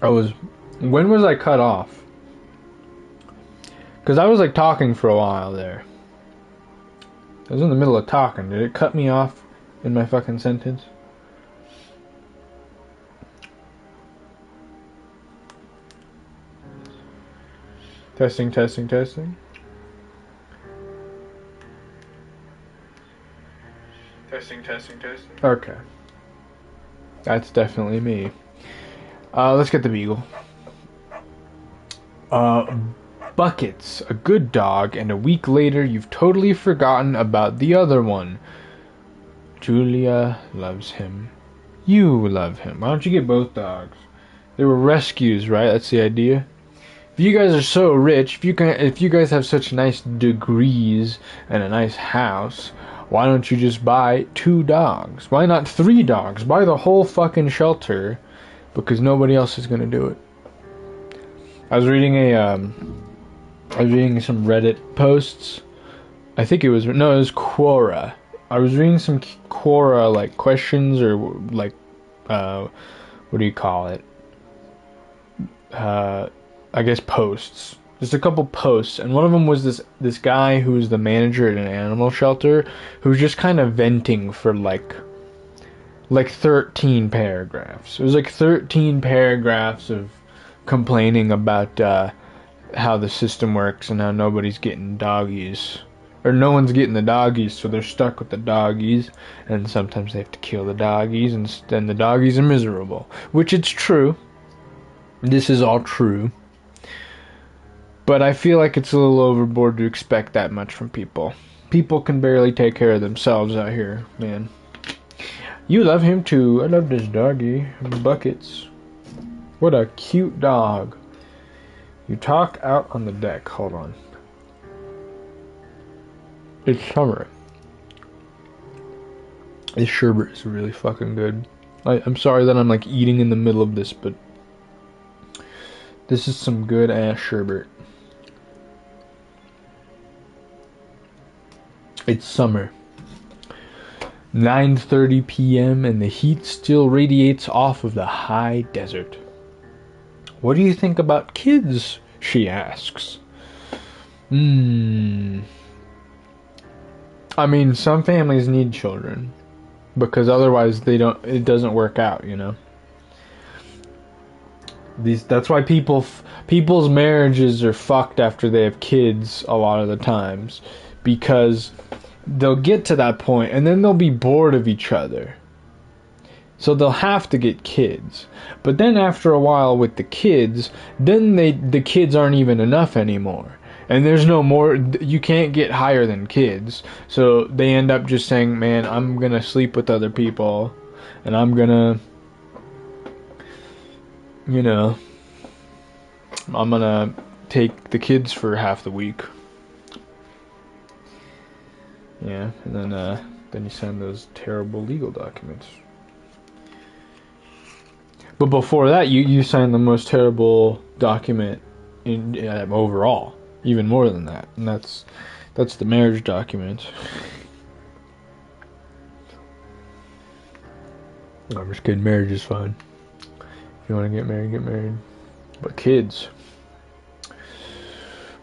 When was I cut off? Because I was like talking for a while there. I was in the middle of talking. Did it cut me off in my fucking sentence? Testing, testing, testing. Testing, testing, testing. Okay. That's definitely me. Let's get the beagle. Buckets, a good dog, and a week later you've totally forgotten about the other one. Julia loves him. You love him. Why don't you get both dogs? They were rescues, right? That's the idea. If you guys are so rich, if you guys have such nice degrees and a nice house, why don't you just buy 2 dogs? Why not 3 dogs? Buy the whole fucking shelter, because nobody else is gonna do it. I was reading some Reddit posts. I think it was Quora. I was reading some Quora like questions or like what do you call it? I guess posts. Just a couple posts, and one of them was this guy who was the manager at an animal shelter who was just kind of venting for like 13 paragraphs. It was like 13 paragraphs of complaining about how the system works and how nobody's getting doggies. Or no one's getting the doggies, so they're stuck with the doggies, and sometimes they have to kill the doggies, and then the doggies are miserable. Which it's true. This is all true. But I feel like it's a little overboard to expect that much from people. People can barely take care of themselves out here, man. You love him too. I love this doggy. Buckets. What a cute dog. You talk out on the deck. Hold on. It's summer. This sherbet is really fucking good. I'm sorry that I'm like eating in the middle of this, but this is some good ass sherbet. It's summer. 9:30 p.m. and the heat still radiates off of the high desert. What do you think about kids? She asks. I mean, some families need children because otherwise it doesn't work out, you know. That's why people's marriages are fucked after they have kids a lot of the times, because they'll get to that point and then they'll be bored of each other. So they'll have to get kids. But then after a while with the kids, then the kids aren't even enough anymore. And there's no more, you can't get higher than kids. So they end up just saying, man, I'm going to sleep with other people. And I'm going to, you know, I'm going to take the kids for half the week. Yeah, and then you sign those terrible legal documents. But before that, you sign the most terrible document in overall, even more than that, and that's the marriage document. I'm just kidding. Marriage is fine. If you want to get married, get married. But kids,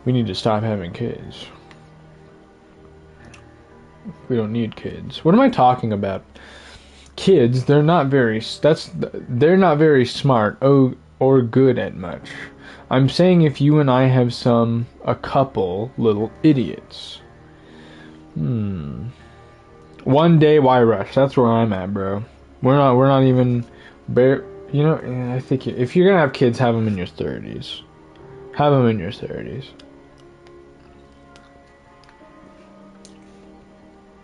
we need to stop having kids. We don't need kids. What am I talking about? Kids, they're not very smart or good at much. I'm saying if you and I have a couple little idiots. One day, why rush? That's where I'm at, bro. We're not even you know, I think if you're gonna have kids, have them in your 30s. Have them in your 30s.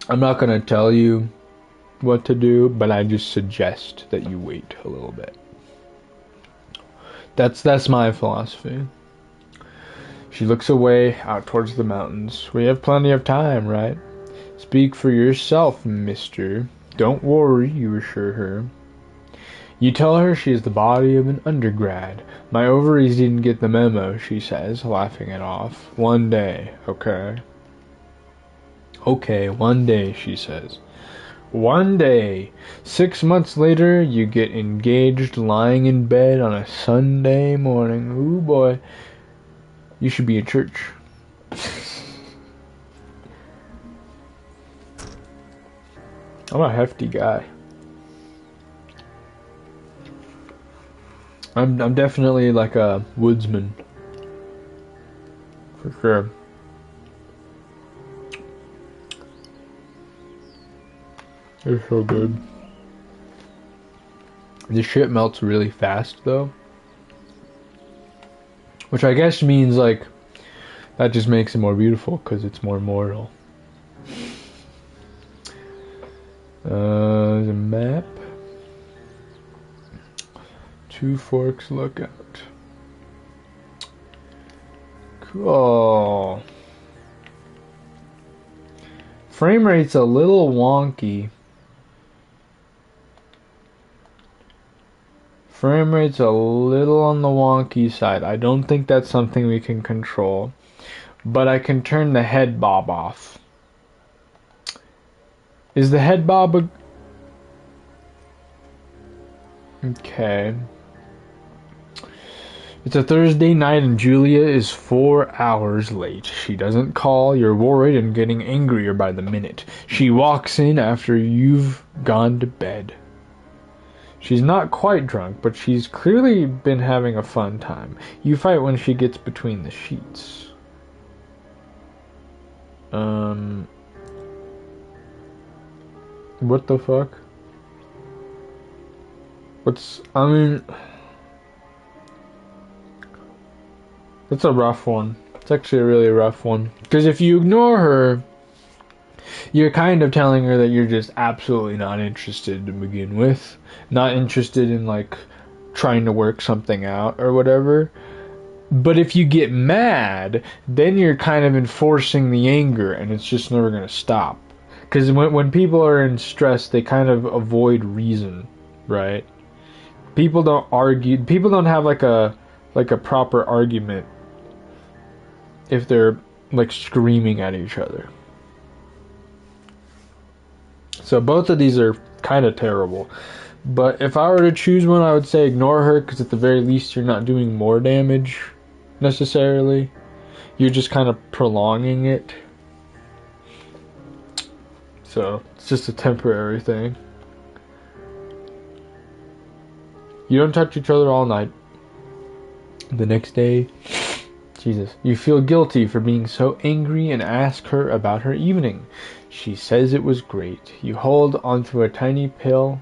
I'm not gonna tell you what to do, but I just suggest that you wait a little bit. That's my philosophy. She looks away out towards the mountains. We have plenty of time, right? Speak for yourself, mister. Don't worry, you assure her. You tell her she is the body of an undergrad. My ovaries didn't get the memo, she says, laughing it off. One day, okay? Okay, one day, she says. One day, 6 months later, you get engaged lying in bed on a Sunday morning. Ooh boy. You should be in church. I'm a hefty guy. I'm definitely like a woodsman. For sure. They're so good. This shit melts really fast though. Which I guess means like that just makes it more beautiful because it's more mortal. There's a map. Two Forks Lookout. Cool. Frame rate's a little wonky. Frame rate's a little on the wonky side. I don't think that's something we can control. But I can turn the head bob off. Is the head bob a... Okay. It's a Thursday night and Julia is 4 hours late. She doesn't call, you're worried and getting angrier by the minute. She walks in after you've gone to bed. She's not quite drunk, but she's clearly been having a fun time. You fight when she gets between the sheets. What the fuck? I mean... It's a rough one. It's actually a really rough one. Because if you ignore her, you're kind of telling her that you're just absolutely not interested to begin with. Not interested in, like, trying to work something out or whatever. But if you get mad, then you're kind of enforcing the anger, and it's just never going to stop. Because when people are in stress, they kind of avoid reason, right? People don't argue. People don't have, like a proper argument if they're, like, screaming at each other. So both of these are kind of terrible. But if I were to choose one, I would say ignore her, because at the very least you're not doing more damage, necessarily. You're just kind of prolonging it. So, it's just a temporary thing. You don't touch each other all night. The next day, Jesus, you feel guilty for being so angry and ask her about her evening. She says it was great. You hold onto a tiny pill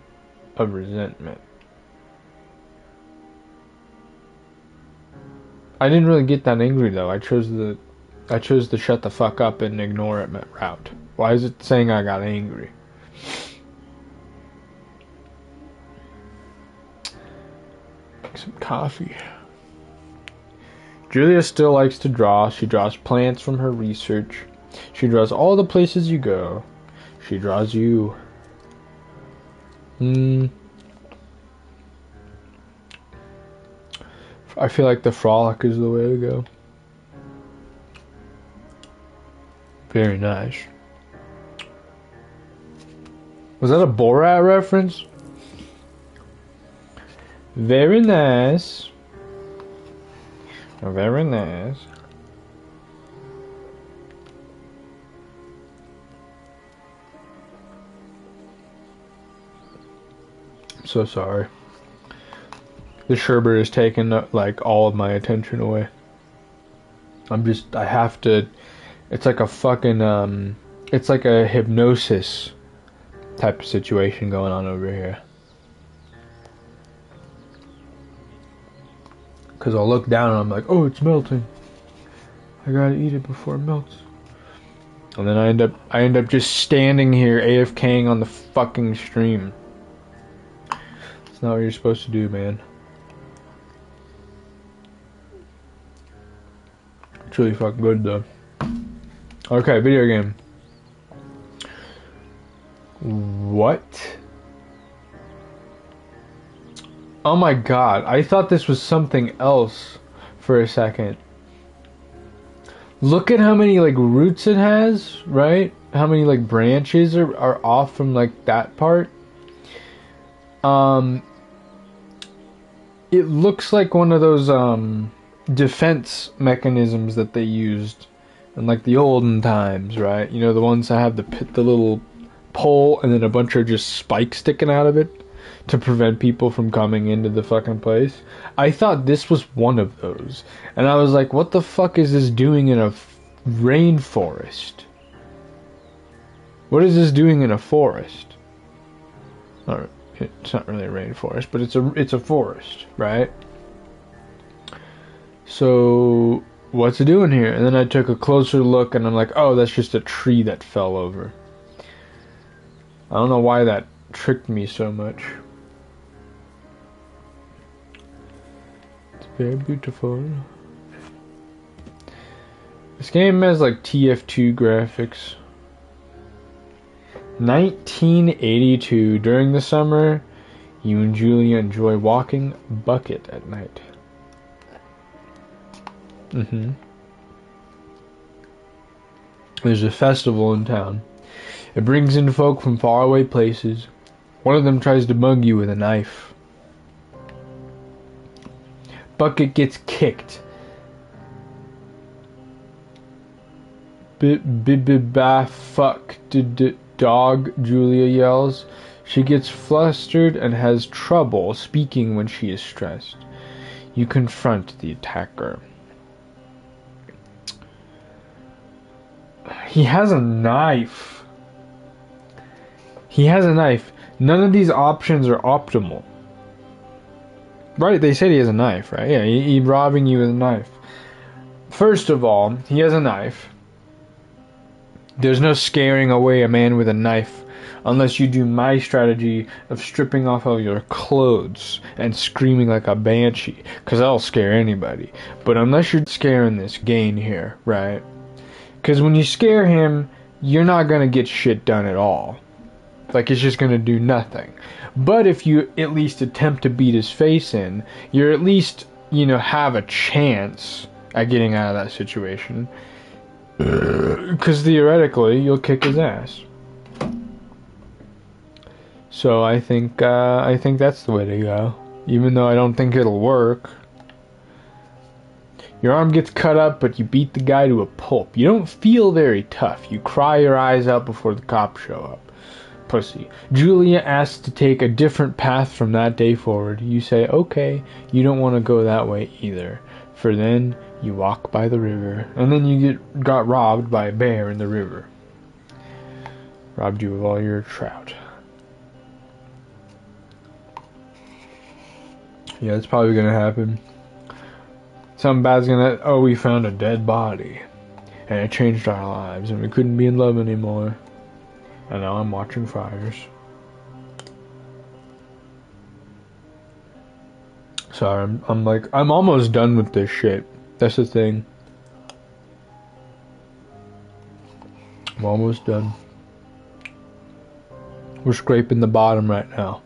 of resentment. I didn't really get that angry though. I chose the shut the fuck up and ignore it route. Why is it saying I got angry? Make some coffee. Julia still likes to draw. She draws plants from her research. She draws all the places you go. She draws you. I feel like the frolic is the way to go. Very nice. Was that a Borat reference? Very nice. Very nice. I'm so sorry. The sherbet has taken like all of my attention away. I have to, it's like a fucking, it's like a hypnosis type of situation going on over here. Because I'll look down and I'm like, oh, it's melting. I gotta eat it before it melts. And then I end up just standing here AFKing on the fucking stream. It's not what you're supposed to do, man. It's really fucking good though. Okay, video game. What? Oh my god, I thought this was something else for a second. Look at how many like roots it has, right? how many like branches are off from like that part. It looks like one of those defense mechanisms that they used in like the olden times, right? You know, the ones that have the little pole and then a bunch of just spikes sticking out of it to prevent people from coming into the fucking place. I thought this was one of those, and I was like, what the fuck is this doing in a rainforest? What is this doing in a forest? Or, it's not really a rainforest, but it's a forest, right? So what's it doing here? And then I took a closer look, and I'm like, oh, that's just a tree that fell over. I don't know why that tricked me so much. It's very beautiful. This game has like TF2 graphics. 1982. During the summer, you and Julia enjoy walking bucket at night. There's a festival in town. It brings in folk from faraway places. One of them tries to mug you with a knife. Bucket gets kicked. Fuck dog, Julia yells. She gets flustered and has trouble speaking when she is stressed. You confront the attacker. He has a knife. He has a knife. None of these options are optimal. Right, they said he has a knife, right? Yeah, he's robbing you with a knife. First of all, he has a knife. There's no scaring away a man with a knife unless you do my strategy of stripping off all your clothes and screaming like a banshee, because that'll scare anybody. But unless you're scaring this Gain here, right? Because when you scare him, you're not going to get shit done at all. Like, it's just going to do nothing. But if you at least attempt to beat his face in, you're at least, you know, have a chance at getting out of that situation. Because theoretically, you'll kick his ass. So I think that's the way to go. Even though I don't think it'll work. Your arm gets cut up, but you beat the guy to a pulp. You don't feel very tough. You cry your eyes out before the cops show up. Pussy. Julia asks to take a different path from that day forward. You say, okay, you don't want to go that way either. For then, you walk by the river. And then you got robbed by a bear in the river. Robbed you of all your trout. Yeah, that's probably gonna happen. Something bad's gonna... Oh, we found a dead body. And it changed our lives. And we couldn't be in love anymore. And now I'm watching fires. Sorry, I'm almost done with this shit. That's the thing. I'm almost done. We're scraping the bottom right now.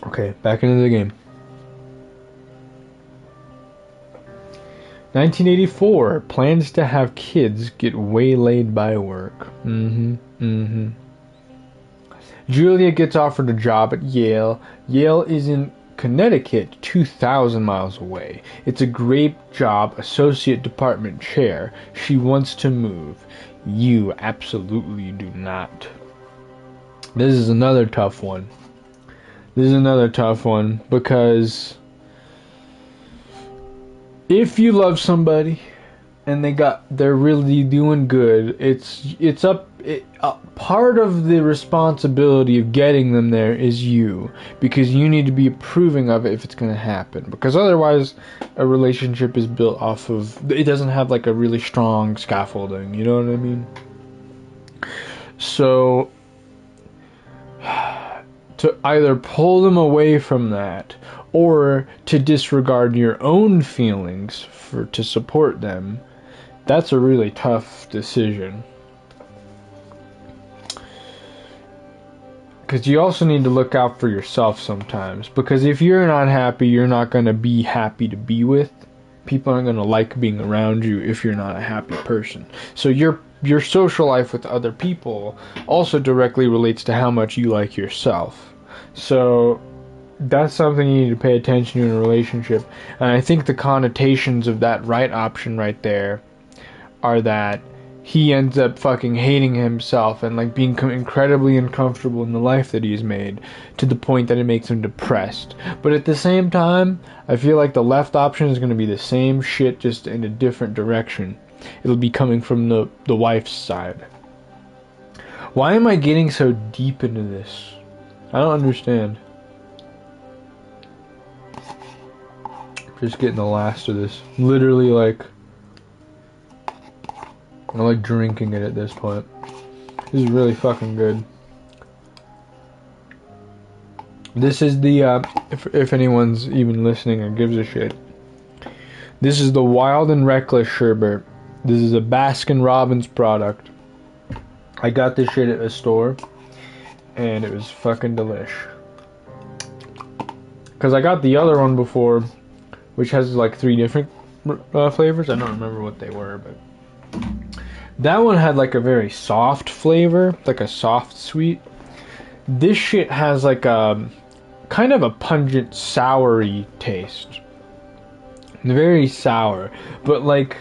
Okay, back into the game. 1984. Plans to have kids get waylaid by work. Julia gets offered a job at Yale. Yale is in Connecticut, 2,000 miles away. It's a great job, associate department chair. She wants to move. You absolutely do not. This is another tough one. Because if you love somebody and they're really doing good, part of the responsibility of getting them there is you, because you need to be approving of it if it's going to happen, because otherwise a relationship is built off of, it doesn't have like a really strong scaffolding, you know what I mean? So to either pull them away from that or to disregard your own feelings to support them, that's a really tough decision. Because you also need to look out for yourself sometimes. Because if you're not happy, you're not going to be happy to be with. people aren't going to like being around you if you're not a happy person. So your social life with other people also directly relates to how much you like yourself. So that's something you need to pay attention to in a relationship. And I think the connotations of that right option right there are that he ends up fucking hating himself and like being incredibly uncomfortable in the life that he's made, to the point that it makes him depressed. But at the same time, I feel like the left option is going to be the same shit, just in a different direction. It'll be coming from the wife's side. Why am I getting so deep into this? I don't understand. Just getting the last of this. Literally, like, I like drinking it at this point. This is really fucking good. This is the, if anyone's even listening or gives a shit, this is the Wild and Reckless sherbet. This is a Baskin Robbins product. I got this shit at a store, and it was fucking delish. Because I got the other one before, which has like 3 different flavors. I don't remember what they were, but that one had like a very soft flavor, like a soft sweet. This shit has like a kind of a pungent, soury taste. Very sour, but like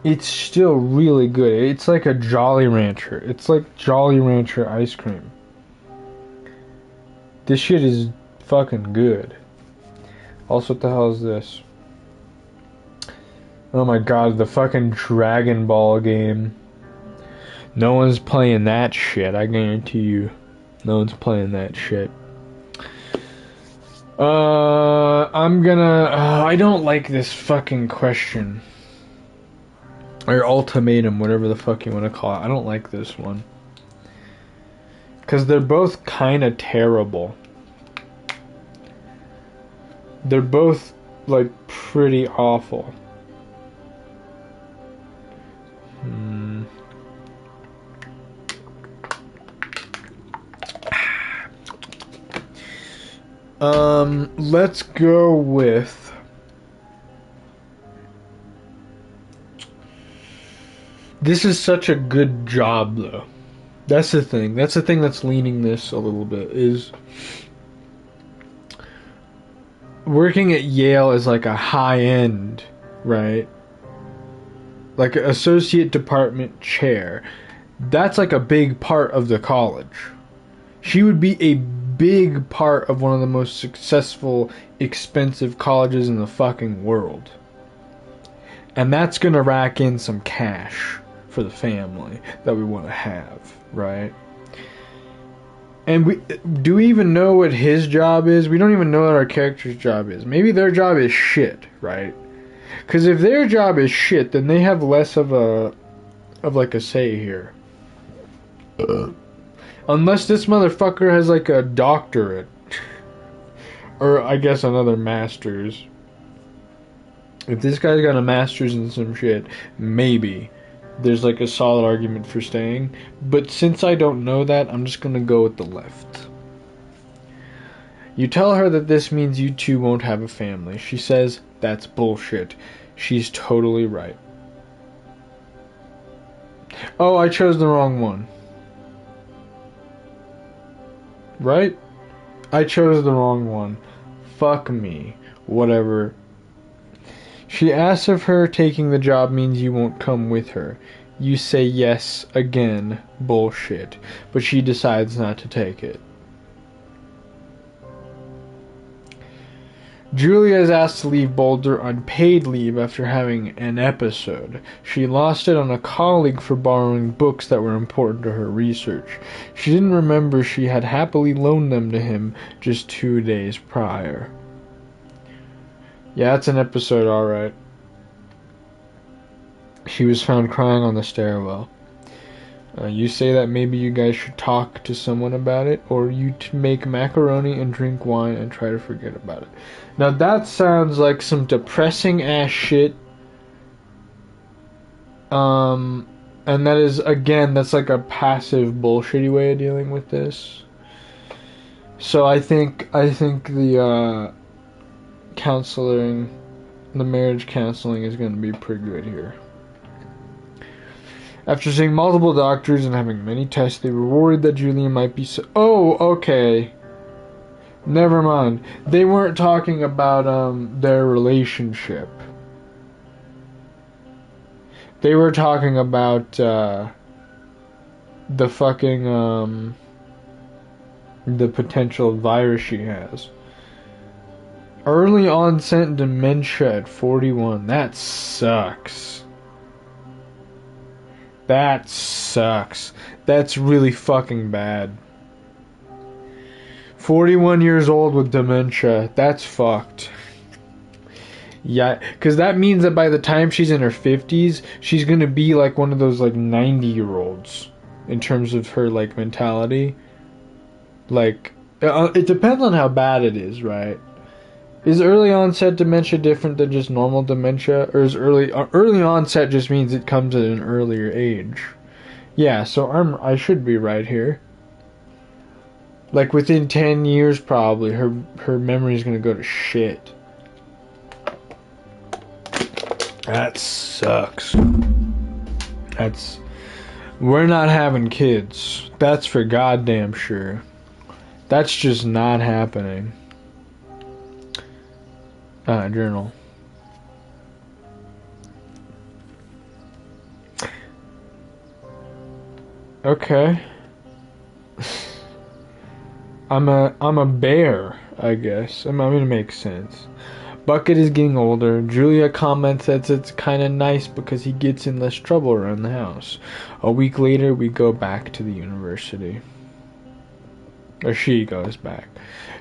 it's still really good. It's like a Jolly Rancher. It's like Jolly Rancher ice cream. This shit is fucking good. Also, what the hell is this? Oh my god, the fucking Dragon Ball game. No one's playing that shit, I guarantee you. No one's playing that shit. I'm gonna... I don't like this fucking question. Or ultimatum, whatever the fuck you want to call it. I don't like this one. Because they're both kind of terrible. They're both, like, pretty awful. Let's go with... This is such a good job, though. That's the thing. That's the thing that's leaning this a little bit, is... Working at Yale is like a high-end, right? Like an associate department chair. That's like a big part of the college. She would be a big part of one of the most successful, expensive colleges in the fucking world. And that's gonna rack in some cash for the family that we want to have, right? And do we even know what his job is? We don't even know what our character's job is. Maybe their job is shit, right? Because if their job is shit, then they have less of like a say here. Unless this motherfucker has like a doctorate. Or I guess another master's. If this guy's got a master's in some shit, maybe there's like a solid argument for staying. But since I don't know that, I'm just gonna go with the left. You tell her that this means you two won't have a family. She says, that's bullshit. She's totally right. Oh, I chose the wrong one. Right? I chose the wrong one. Fuck me. Whatever. She asks if her taking the job means you won't come with her. You say yes again. Bullshit. But she decides not to take it. Julia is asked to leave Boulder on paid leave after having an episode. She lost it on a colleague for borrowing books that were important to her research. She didn't remember she had happily loaned them to him just 2 days prior. Yeah, that's an episode, alright. She was found crying on the stairwell. You say that maybe you guys should talk to someone about it, or you make macaroni and drink wine and try to forget about it. Now that sounds like some depressing ass shit. And that is, again, that's like a passive bullshitty way of dealing with this. So I think the counseling The marriage counseling is going to be pretty good here. After seeing multiple doctors and having many tests, they were worried that Julia might be so... Oh, okay. Never mind. They weren't talking about their relationship. They were talking about the fucking the potential virus she has. Early onset dementia at 41. That sucks. That sucks. That's really fucking bad. 41 years old with dementia. That's fucked. Yeah, because that means that by the time she's in her 50s, she's gonna be like one of those like 90-year-olds in terms of her like mentality. Like, it depends on how bad it is, right? Is early onset dementia different than just normal dementia, or is early onset just means it comes at an earlier age? Yeah, so I should be right here. Like within 10 years, probably her memory is gonna go to shit. That sucks. We're not having kids. That's for goddamn sure. That's just not happening. Journal. Okay. I'm a bear, I guess. I'm gonna make sense. Bucket is getting older. Julia comments that it's kind of nice because he gets in less trouble around the house. A week later, we go back to the university. Or she goes back.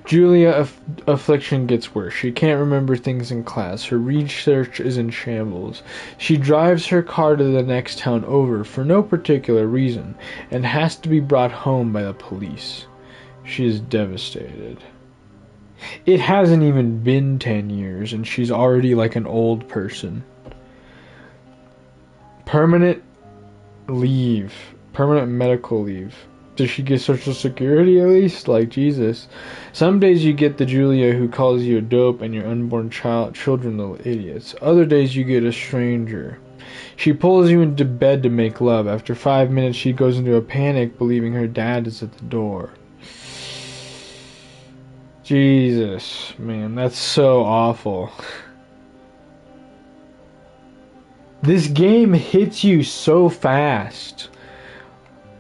Julia affliction gets worse. She can't remember things in class. Her research is in shambles. She drives her car to the next town over for no particular reason and has to be brought home by the police. She is devastated. It hasn't even been 10 years and she's already like an old person. Permanent leave. Permanent medical leave. Does she get Social Security at least? Like, Jesus. Some days you get the Julia who calls you a dope and your unborn children little idiots. Other days you get a stranger. She pulls you into bed to make love. After 5 minutes she goes into a panic believing her dad is at the door. Jesus, man, that's so awful. This game hits you so fast.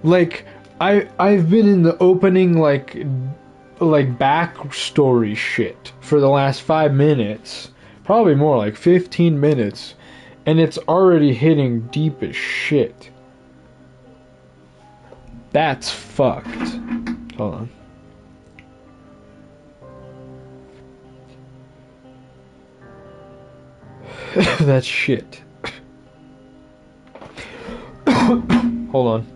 Like, I've been in the opening like backstory shit for the last 5 minutes, probably more, like 15 minutes, and it's already hitting deep as shit. That's fucked. Hold on. That's shit. Hold on.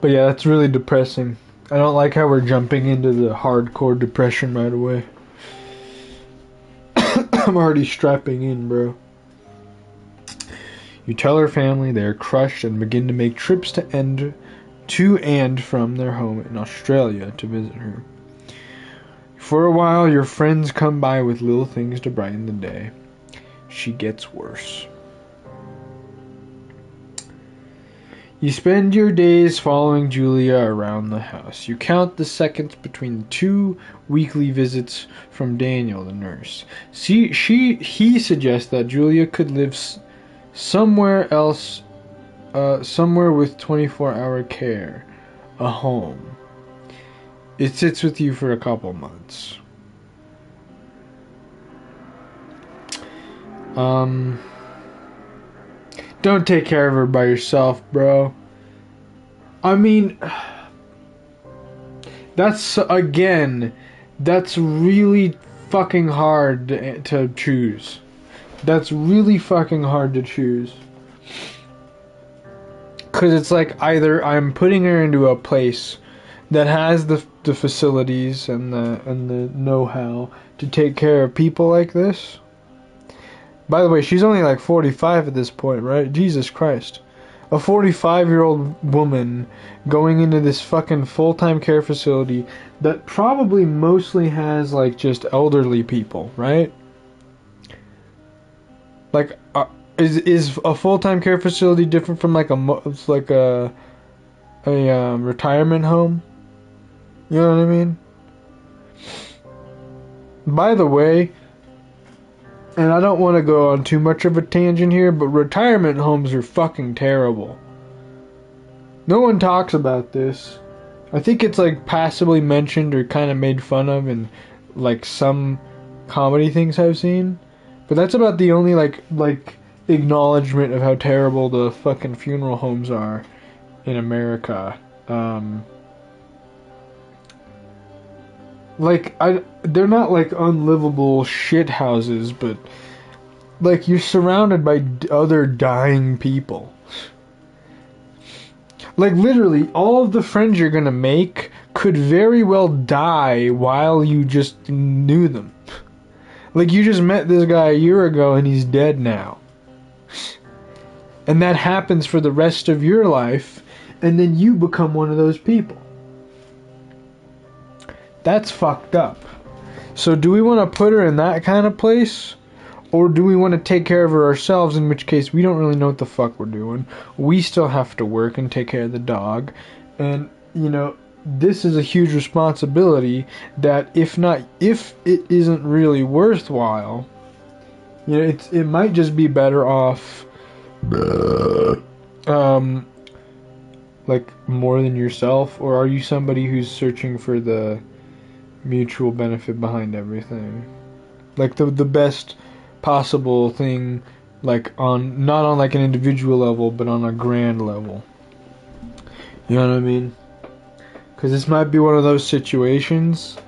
But yeah, that's really depressing. I don't like how we're jumping into the hardcore depression right away. I'm already strapping in, bro. You tell her family they are crushed and begin to make trips to and from their home in Australia to visit her. For a while, your friends come by with little things to brighten the day. She gets worse. You spend your days following Julia around the house. You count the seconds between 2 weekly visits from Daniel, the nurse. He suggests that Julia could live somewhere else, somewhere with 24-hour care, a home. It sits with you for a couple months. Don't take care of her by yourself, bro. I mean, that's really fucking hard to choose. That's really fucking hard to choose. Because it's like either I'm putting her into a place that has the facilities and the know-how to take care of people like this. By the way, she's only like 45 at this point, right? Jesus Christ. A 45-year-old woman going into this fucking full-time care facility that probably mostly has like just elderly people, right? Like, is a full-time care facility different from like a retirement home? You know what I mean? By the way, and I don't want to go on too much of a tangent here, but retirement homes are fucking terrible. No one talks about this. I think it's like passively mentioned or kind of made fun of in like some comedy things I've seen. But that's about the only like acknowledgement of how terrible the fucking funeral homes are in America. They're not like unlivable shit houses, but like you're surrounded by other dying people. Like literally, all of the friends you're gonna make could very well die while you just knew them. Like you just met this guy a year ago and he's dead now. And that happens for the rest of your life, and then you become one of those people. That's fucked up. So do we want to put her in that kind of place? Or do we want to take care of her ourselves, in which case we don't really know what the fuck we're doing. We still have to work and take care of the dog. And, you know, this is a huge responsibility that if it isn't really worthwhile, you know, it might just be better off like more than yourself. Or are you somebody who's searching for the mutual benefit behind everything? Like the best possible thing, like not on like an individual level, but on a grand level. You know what I mean? Because this might be one of those situations,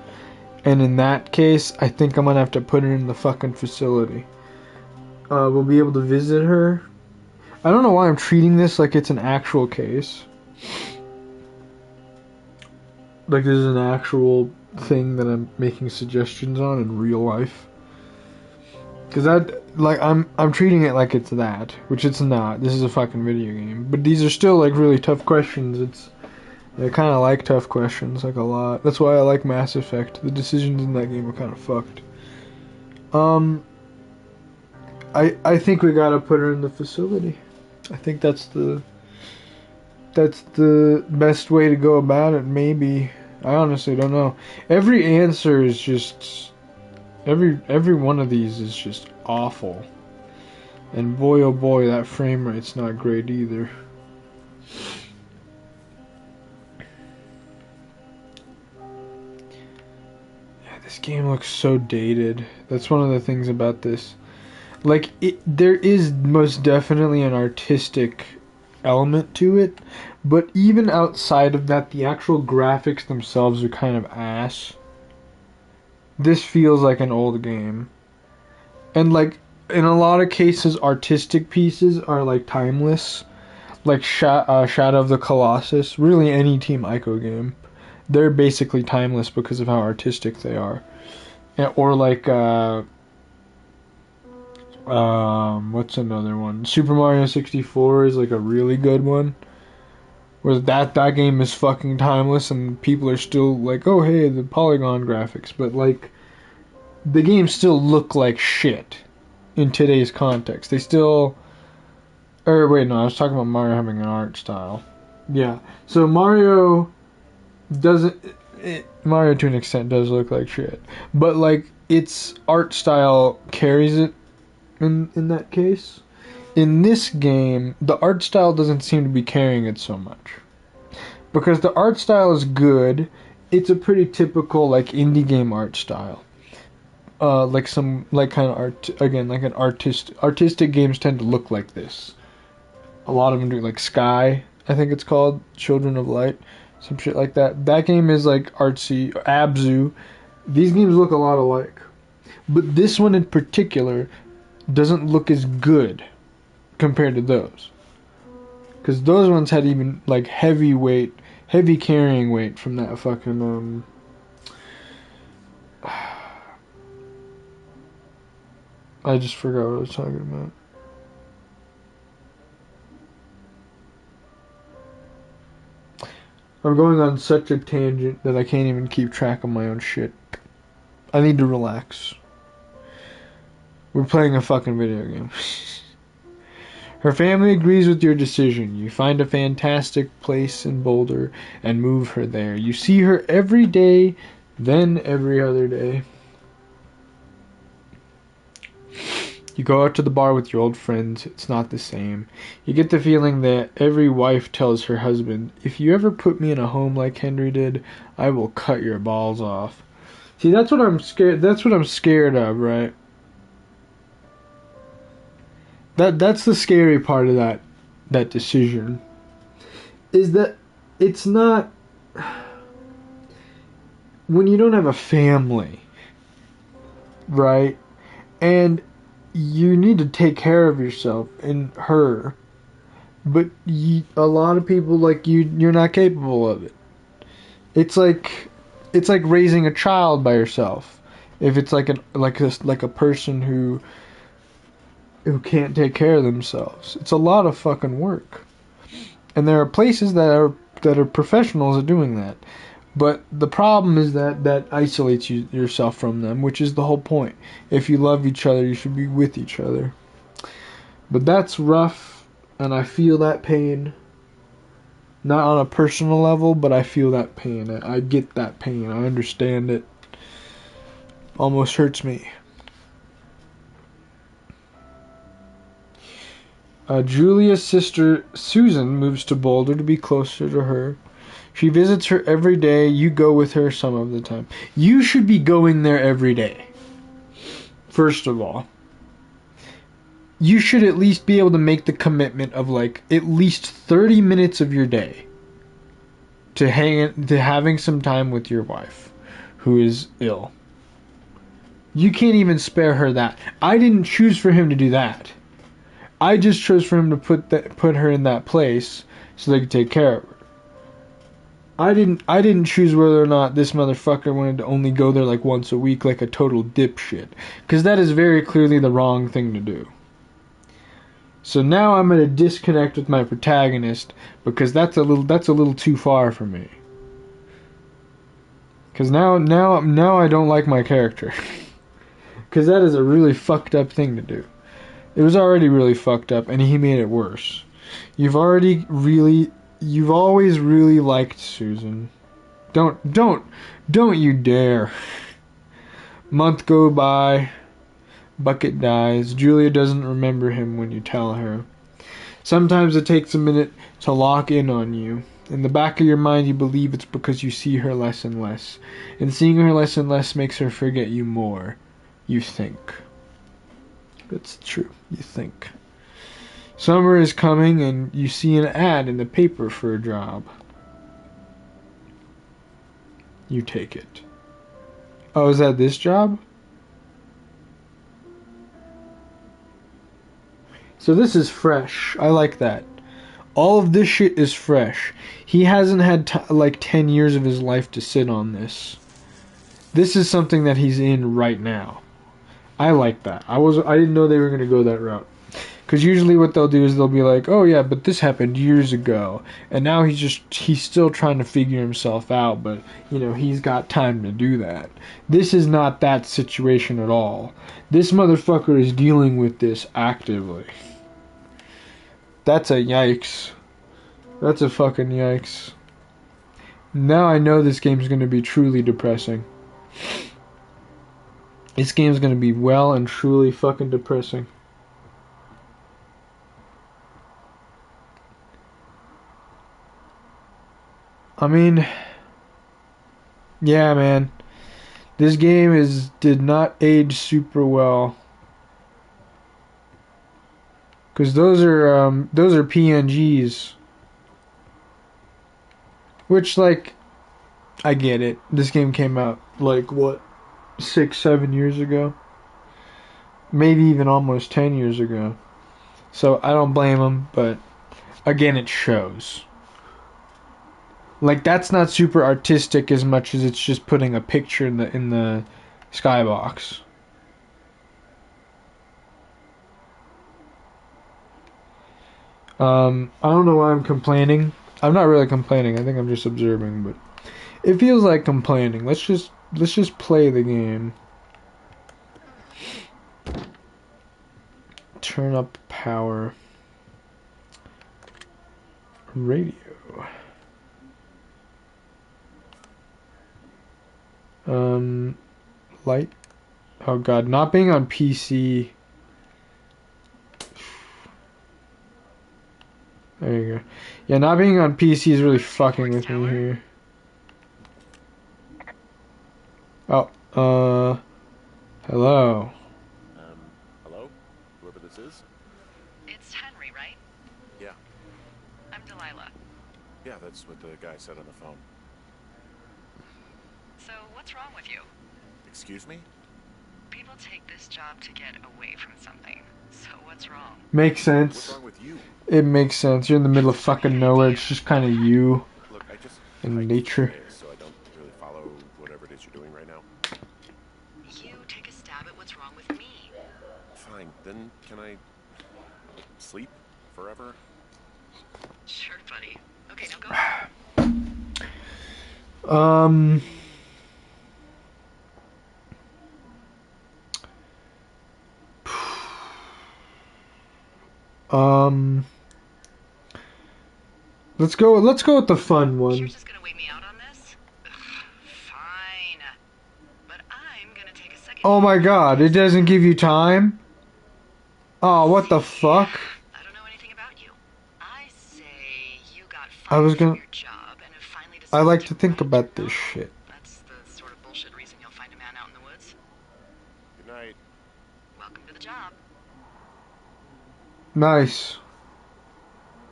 and in that case, I think I'm gonna have to put her in the fucking facility. We'll be able to visit her. I don't know why I'm treating this like it's an actual case. Like this is an actual thing that I'm making suggestions on in real life. Cause I'm treating it like it's that, which it's not. This is a fucking video game. But these are still like really tough questions. I kind of like tough questions like a lot. That's why I like Mass Effect. The decisions in that game are kind of fucked. I think we gotta put her in the facility. I think that's the best way to go about it. Maybe. I honestly don't know. Every answer is just every one of these is just awful. And boy oh boy, that frame rate's not great either. Yeah, this game looks so dated. That's one of the things about this. Like there is most definitely an artistic element to it, but even outside of that, the actual graphics themselves are kind of ass. This feels like an old game. And like in a lot of cases, artistic pieces are like timeless. Like Shadow of the Colossus, really any Team Ico game, they're basically timeless because of how artistic they are. Or like what's another one? Super Mario 64 is like a really good one. Where that game is fucking timeless and people are still like, oh hey, the polygon graphics. But like, the games still look like shit in today's context. They still... Or wait, no, I was talking about Mario having an art style. Yeah. So Mario doesn't... Mario to an extent does look like shit. But like, its art style carries it in that case. In this game, the art style doesn't seem to be carrying it so much. Because the art style is good, it's a pretty typical like indie game art style. Like some like kind of art, again, like an artistic games tend to look like this. A lot of them do, like Sky, I think it's called, Children of Light, some shit like that. That game is like artsy. Abzu. These games look a lot alike. But this one in particular doesn't look as good compared to those. Because those ones had even, like, heavy carrying weight from that fucking, I just forgot what I was talking about. I'm going on such a tangent that I can't even keep track of my own shit. I need to relax. We're playing a fucking video game. Her family agrees with your decision. You find a fantastic place in Boulder and move her there. You see her every day, then every other day. You go out to the bar with your old friends. It's not the same. You get the feeling that every wife tells her husband, if you ever put me in a home like Henry did, I will cut your balls off. See, that's what I'm scared. That's what I'm scared of, right? That's the scary part of that decision. Is that it's not when you don't have a family, right? And you need to take care of yourself and her, but a lot of people like you're not capable of it. It's like raising a child by yourself. If it's like a person who can't take care of themselves, it's a lot of fucking work. And there are places that are professionals at doing that. But the problem is that isolates yourself from them, which is the whole point. If you love each other, you should be with each other. But that's rough, and I feel that pain. Not on a personal level, but I feel that pain. I get that pain. I understand it. Almost hurts me. Julia's sister, Susan, moves to Boulder to be closer to her. She visits her every day. You go with her some of the time. You should be going there every day. First of all. You should at least be able to make the commitment of like at least 30 minutes of your day to having some time with your wife who is ill. You can't even spare her that. I didn't choose for him to do that. I just chose for him to put her in that place so they could take care of her. I didn't choose whether or not this motherfucker wanted to only go there like once a week like a total dipshit. Because that is very clearly the wrong thing to do. So now I'm at a disconnect with my protagonist because that's a little too far for me. Because now I don't like my character. Because that is a really fucked up thing to do. It was already really fucked up and he made it worse. You've always really liked Susan. Don't you dare. Month go by. Bucket dies. Julia doesn't remember him when you tell her. Sometimes it takes a minute to lock in on you. In the back of your mind you believe it's because you see her less and less. And seeing her less and less makes her forget you more. You think. It's true. You think. Summer is coming and you see an ad in the paper for a job. You take it. Oh, is that this job? So this is fresh. I like that. All of this shit is fresh. He hasn't had like 10 years of his life to sit on this. This is something that he's in right now. I like that. I didn't know they were going to go that route. Because usually what they'll do is they'll be like, oh yeah, but this happened years ago. And now he's still trying to figure himself out, but, you know, he's got time to do that. This is not that situation at all. This motherfucker is dealing with this actively. That's a yikes. That's a fucking yikes. Now I know this game's going to be truly depressing. This game's going to be well and truly fucking depressing. I mean, yeah, man. This game did not age super well. Cause those are PNGs. Which, like, I get it. This game came out like what, 6-7 years ago? Maybe even almost 10 years ago. So I don't blame them, but again, it shows. Like, that's not super artistic as much as it's just putting a picture in the skybox. I don't know why I'm complaining. I'm not really complaining. I think I'm just observing, but it feels like complaining. Let's just play the game. Turn up power. Radio. Light. Oh god, not being on PC. There you go. Yeah, not being on PC is really fucking with me here. Oh, hello. Hello? Whoever this is? It's Henry, right? Yeah. I'm Delilah. Yeah, that's what the guy said on the phone. So, what's wrong with you? Excuse me? People take this job to get away from something. So, what's wrong? Makes sense. What's wrong with you? It makes sense. You're in the middle of fucking nowhere. It's just kind of you Look, I just and hiked nature. today, so I don't really follow whatever it is you're doing right now. You take a stab at what's wrong with me. Fine, then can I sleep forever? Sure, buddy. Okay, now go. Let's go with the fun one. You're just gonna wait me out on this? Ugh, fine. But I'm gonna take a second. Oh my god, it doesn't give you time? Oh, what the fuck? I don't know anything about you. I say you got I was fired gonna- from your job and have finally I decided like to think right about your this wrong. shit. That's the sort of bullshit reason you'll find a man out in the woods. Good night. Welcome to the job. Nice.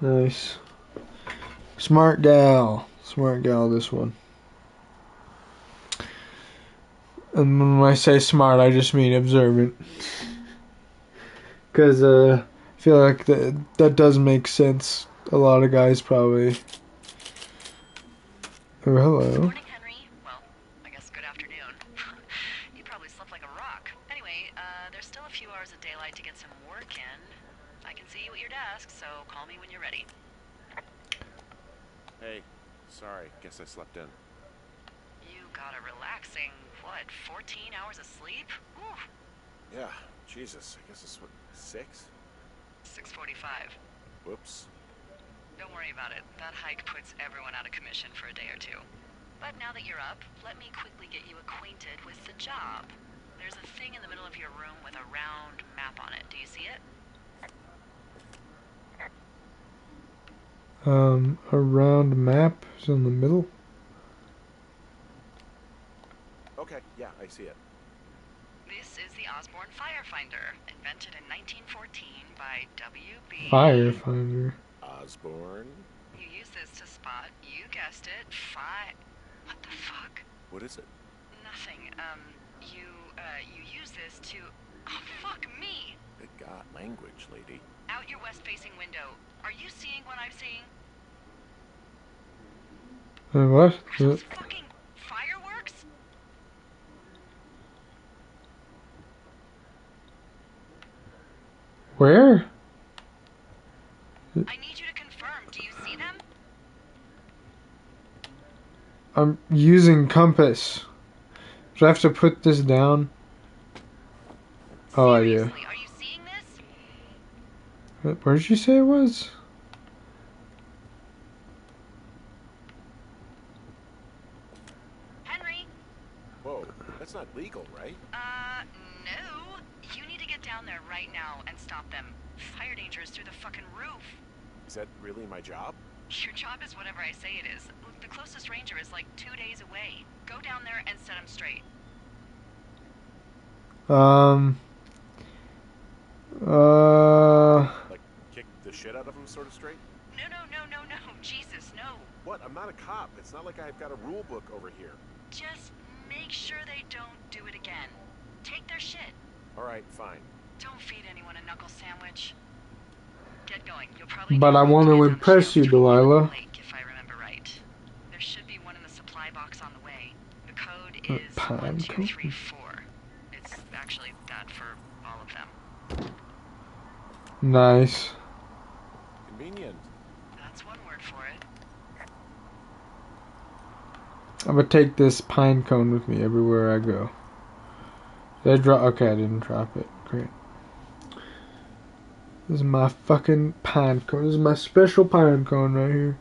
Nice. Smart gal, this one. And when I say smart, I just mean observant. Because I feel like that does make sense. A lot of guys probably. Oh, hello. Morning, Henry. Well, I guess good afternoon. You probably slept like a rock. Anyway, there's still a few hours of daylight to get some work in. I can see you at your desk, so call me when you're ready. Hey, sorry, guess I slept in. You got a relaxing, 14 hours of sleep? Ooh, Yeah, Jesus, I guess it's what, 6? 6:45. Whoops. Don't worry about it. That hike puts everyone out of commission for a day or two. But now that you're up, let me quickly get you acquainted with the job. There's a thing in the middle of your room with a round map on it. Do you see it? A round map is in the middle. Okay, yeah, I see it. This is the Osborne Firefinder, invented in 1914 by W.B. Firefinder. Osborne? You use this to spot, you guessed it, What the fuck? What is it? Nothing. You use this to... Oh, fuck me! Good God, language, lady. Out your west-facing window. Are you seeing what I'm seeing? What? Are those fucking fireworks? Where? I need you to confirm. Do you see them? I'm using compass. Do I have to put this down? Oh, yeah. Seriously, are you seeing this? Where did you say it was? Henry? Whoa, that's not legal, right? No. You need to get down there right now and stop them. Fire danger is through the fucking roof. Is that really my job? Your job is whatever I say it is. Look, the closest ranger is like 2 days away. Go down there and set him straight. Like, kick the shit out of him sort of straight? No. Jesus, no. What? I'm not a cop. It's not like I've got a rule book over here. Just make sure they don't do it again. Take their shit. All right, fine. Don't feed anyone a knuckle sandwich. Get going. You'll probably But need I a rope want to to get down the impress shaft you, to the end of the Delilah. lake, if I remember right. There should be one in the supply box on the way. The code is Pine cone? 1234. It's actually that for all of them. Nice. Convenient. That's one word for it. I'm gonna take this pine cone with me everywhere I go. Did I drop? Okay, I didn't drop it. Great. This is my fucking pine cone. This is my special pine cone right here.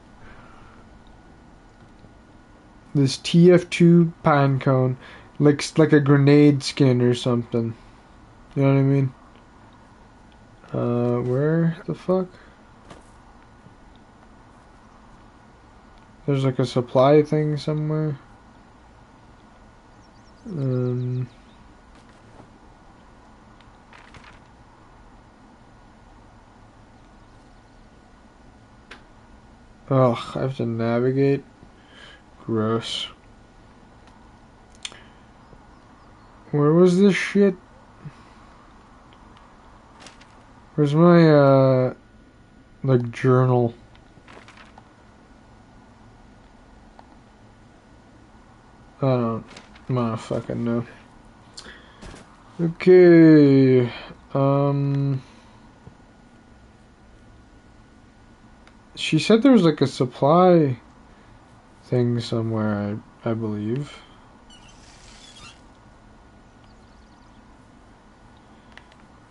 This TF2 pine cone looks like a grenade skin or something. You know what I mean? Where the fuck? There's like a supply thing somewhere. Ugh, I have to navigate. Gross. Where was this shit? Where's my, like, journal? I don't fucking know. Okay, she said there was like a supply thing somewhere, I believe.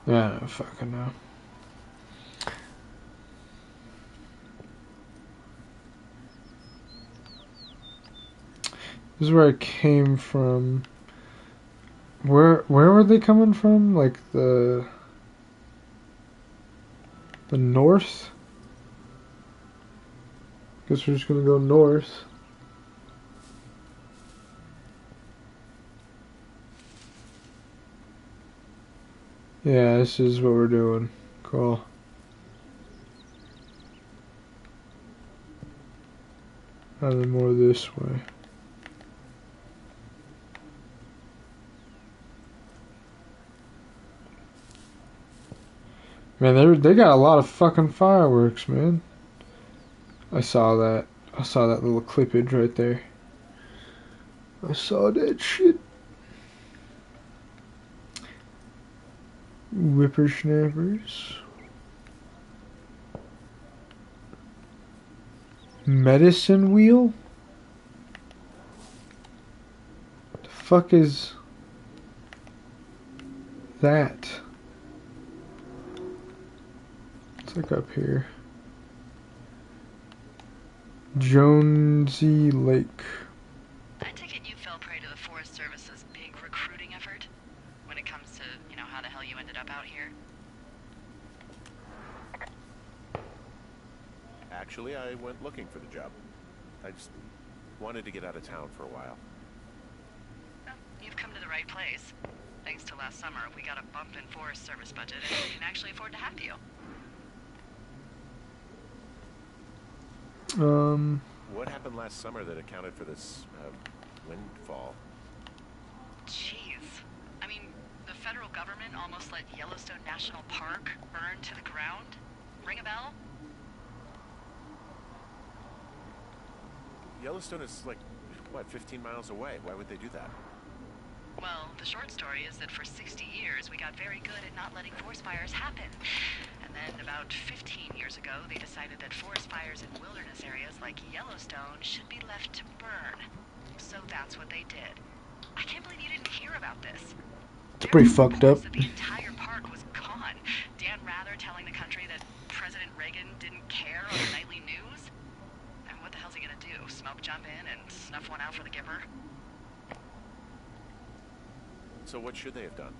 Yeah, I don't fucking know. This is where I came from. Where were they coming from? Like the north? Guess we're just gonna go north. Yeah, this is what we're doing. Cool. And then more this way. Man, they got a lot of fucking fireworks, man. I saw that. I saw that little clippage right there. I saw that shit. Whippersnappers. Medicine wheel? The fuck is that? It's like up here. Jonesy Lake. I take it you fell prey to the Forest Service's big recruiting effort when it comes to, how the hell you ended up out here. Actually, I went looking for the job. I just wanted to get out of town for a while. Well, you've come to the right place. Thanks to last summer, we got a bump in Forest Service budget and we can actually afford to have you. What happened last summer that accounted for this, windfall? Jeez. I mean, the federal government almost let Yellowstone National Park burn to the ground? Ring a bell? Yellowstone is like, what, 15 miles away? Why would they do that? Well, the short story is that for 60 years, we got very good at not letting forest fires happen. And then about 15 years ago, they decided that forest fires in wilderness areas like Yellowstone should be left to burn. So that's what they did. I can't believe you didn't hear about this. It's pretty fucked up. That the entire park was gone. Dan Rather telling the country that President Reagan didn't care on the nightly news. And what the hell's he gonna do? Smoke jump in and snuff one out for the Gipper? So what should they have done?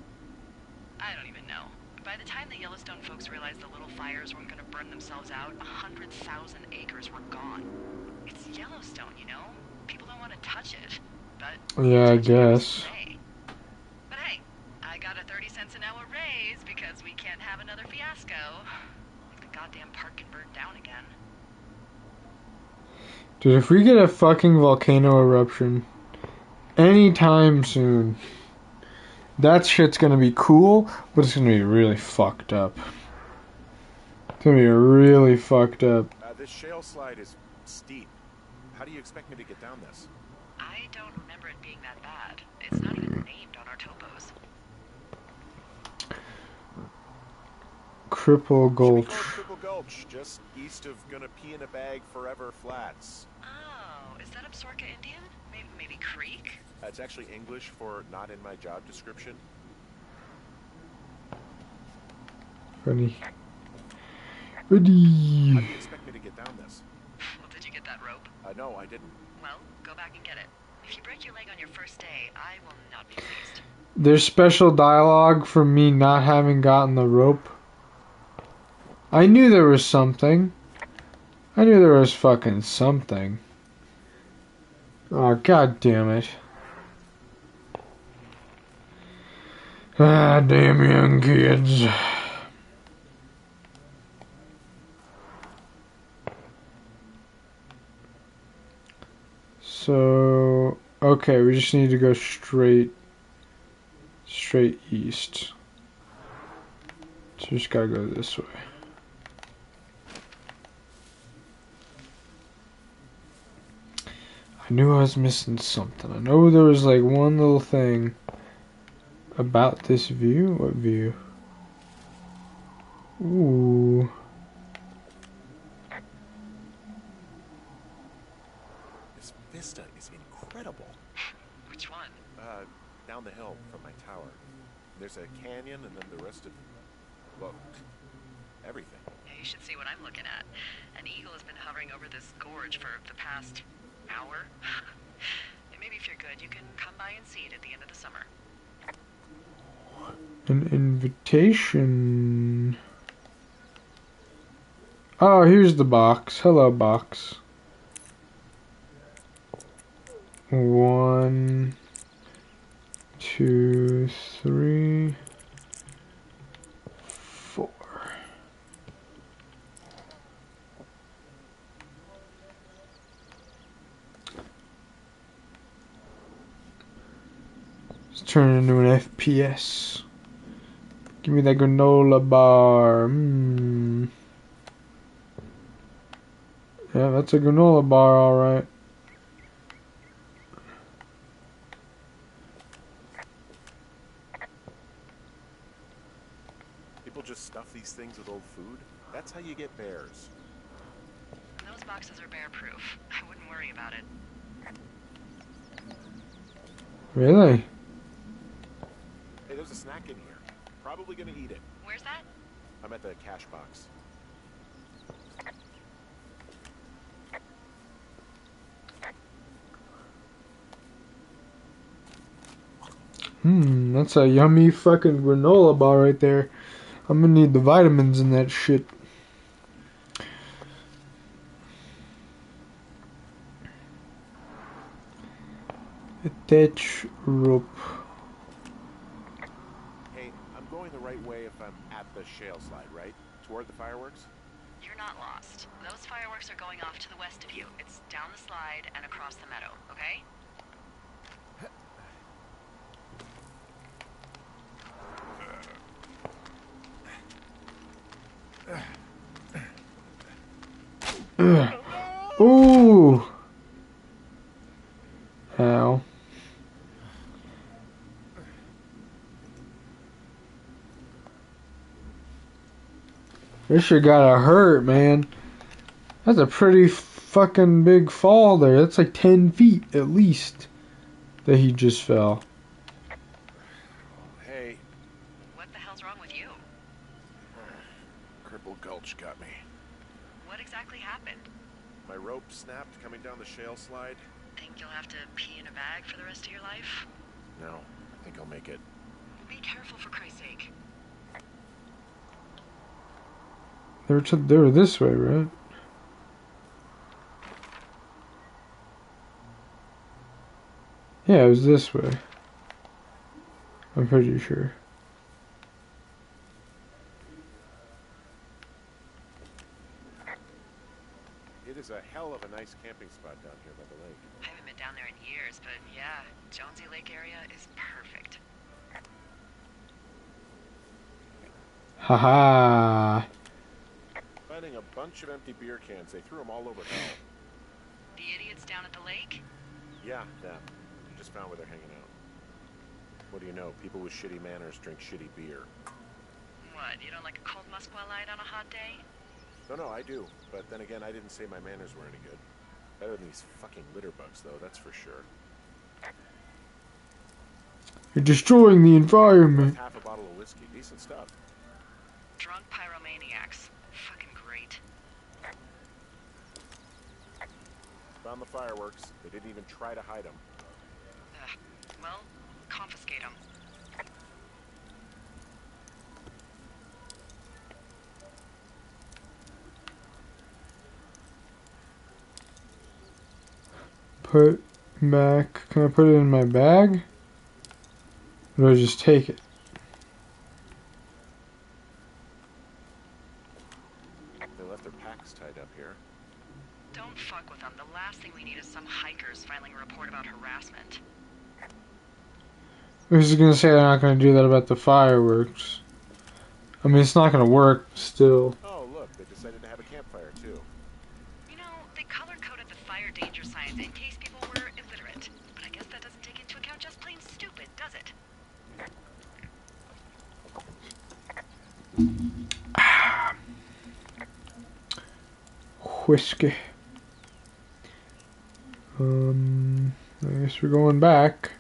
I don't even know. By the time the Yellowstone folks realized the little fires weren't gonna burn themselves out, 100,000 acres were gone. It's Yellowstone, People don't want to touch it. But Yeah, I guess. But hey, I got a 30 cents an hour raise because we can't have another fiasco. Like the goddamn park can burn down again. Dude, if we get a fucking volcano eruption anytime soon, that shit's gonna be cool, but it's gonna be really fucked up. It's gonna be really fucked up. This shale slide is steep. How do you expect me to get down this? I don't remember it being that bad. It's not even named on our topos. Cripple Should be Gulch. called Cripple Gulch, just east of Gonna Pee in a Bag Forever Flats. Oh, is that Absorka Indian? Maybe Creek? It's actually English for not in my job description. Funny. How do you expect me to get down this? Well, did you get that rope? No, I didn't. Well, go back and get it. If you break your leg on your first day, I will not be pleased. There's special dialogue for me not having gotten the rope. I knew there was something. I knew there was fucking something. Oh, god damn it. Ah, damn young kids. So, okay, we just need to go straight east. So just gotta go this way. I knew I was missing something. I know there was like one little thing about this view. What view? Ooh. This vista is incredible. Which one? Down the hill from my tower. There's a canyon and then the rest of, well, everything. Yeah, you should see what I'm looking at. An eagle has been hovering over this gorge for the past hour. And maybe if you're good, you can come by and see it at the end of the summer. An invitation. Oh, here's the box. Hello, box. 1, 2, 3, 4. Let's turn it into an FPS. Give me that granola bar. Yeah, that's a granola bar, alright. People just stuff these things with old food. That's how you get bears. Those boxes are bear-proof. I wouldn't worry about it. Really? Hey, there's a snack in here. Probably gonna eat it. Where's that? I'm at the cash box. That's a yummy fucking granola bar right there. I'm gonna need the vitamins in that shit. Attach rope. Hey, I'm going the right way if I'm at the shale slide, right? Toward the fireworks? You're not lost. Those fireworks are going off to the west of you. It's down the slide and across the meadow, okay? Ooh. Ow. This shit gotta hurt, man. That's a pretty fucking big fall there. That's like 10 feet at least that he just fell. Hey, What the hell's wrong with you? Cripple Gulch got me. What exactly happened? My rope snapped coming down the shale slide. Think you'll have to pee in a bag for the rest of your life? No, I think I'll make it. Be careful, for Christ's sake. They were this way, right? Yeah, it was this way. I'm pretty sure. It is a hell of a nice camping spot down here by the lake. I haven't been down there in years, but yeah, Jonesy Lake area is perfect. Haha. bunch of empty beer cans. They threw them all over hell. The idiots down at the lake? Yeah, them. Just found where they're hanging out. What do you know? People with shitty manners drink shitty beer. What, you don't like a cold Musqualite on a hot day? No, I do. But then again, I didn't say my manners were any good. Better than these fucking litter bugs, though, that's for sure. You're destroying the environment. Half a bottle of whiskey. Decent stuff. Drunk pyromaniacs. Fucking great. Found the fireworks. They didn't even try to hide them. Well, confiscate them. Put back. Can I put it in my bag? Or do I just take it? They left their packs tied up here. Don't fuck with them. The last thing we need is some hikers filing a report about harassment. I was just gonna say they're not gonna do that about the fireworks. I mean, it's not gonna work still. Oh, look, they decided to have a campfire, too. You know, they color-coded the fire danger signs in case people were illiterate. But I guess that doesn't take into account just plain stupid, does it? Whiskey. I guess we're going back.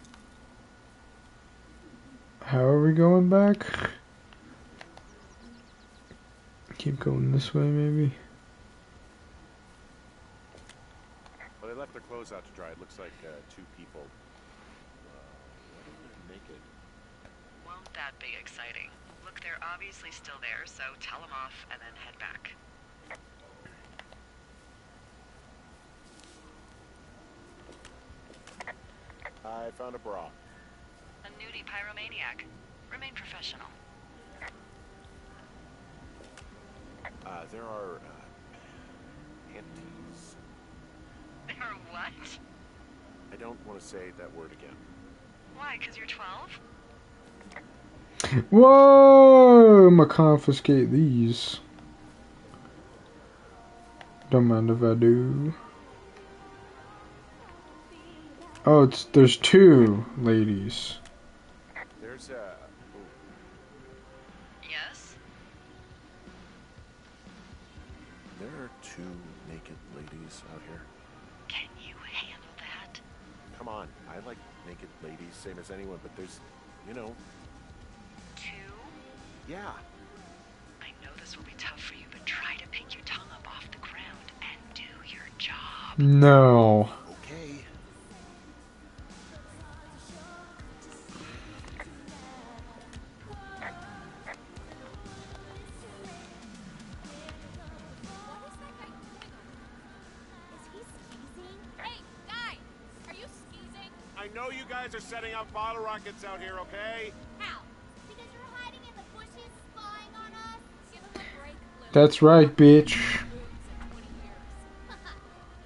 How are we going back? Keep going this way, maybe. Well, they left their clothes out to dry. It looks like two people. Naked. Won't that be exciting? Look, they're obviously still there, so tell them off and then head back. I found a bra. A nudie pyromaniac. Remain professional. There are panties. There are what? I don't want to say that word again. Why, 'cause you're 12? Whoa! I'm gonna confiscate these. Don't mind if I do. Oh, there's two ladies. There's Yes? there are two naked ladies out here. Can you handle that? Come on, I like naked ladies, same as anyone, but there's, you know, Two? yeah. I know this will be tough for you, but try to pick your tongue up off the ground and do your job. No. Okay. I know you guys are setting up bottle rockets out here, okay? How? Because you're hiding in the bushes, spying on us? Give him a break, Lou. That's right, bitch.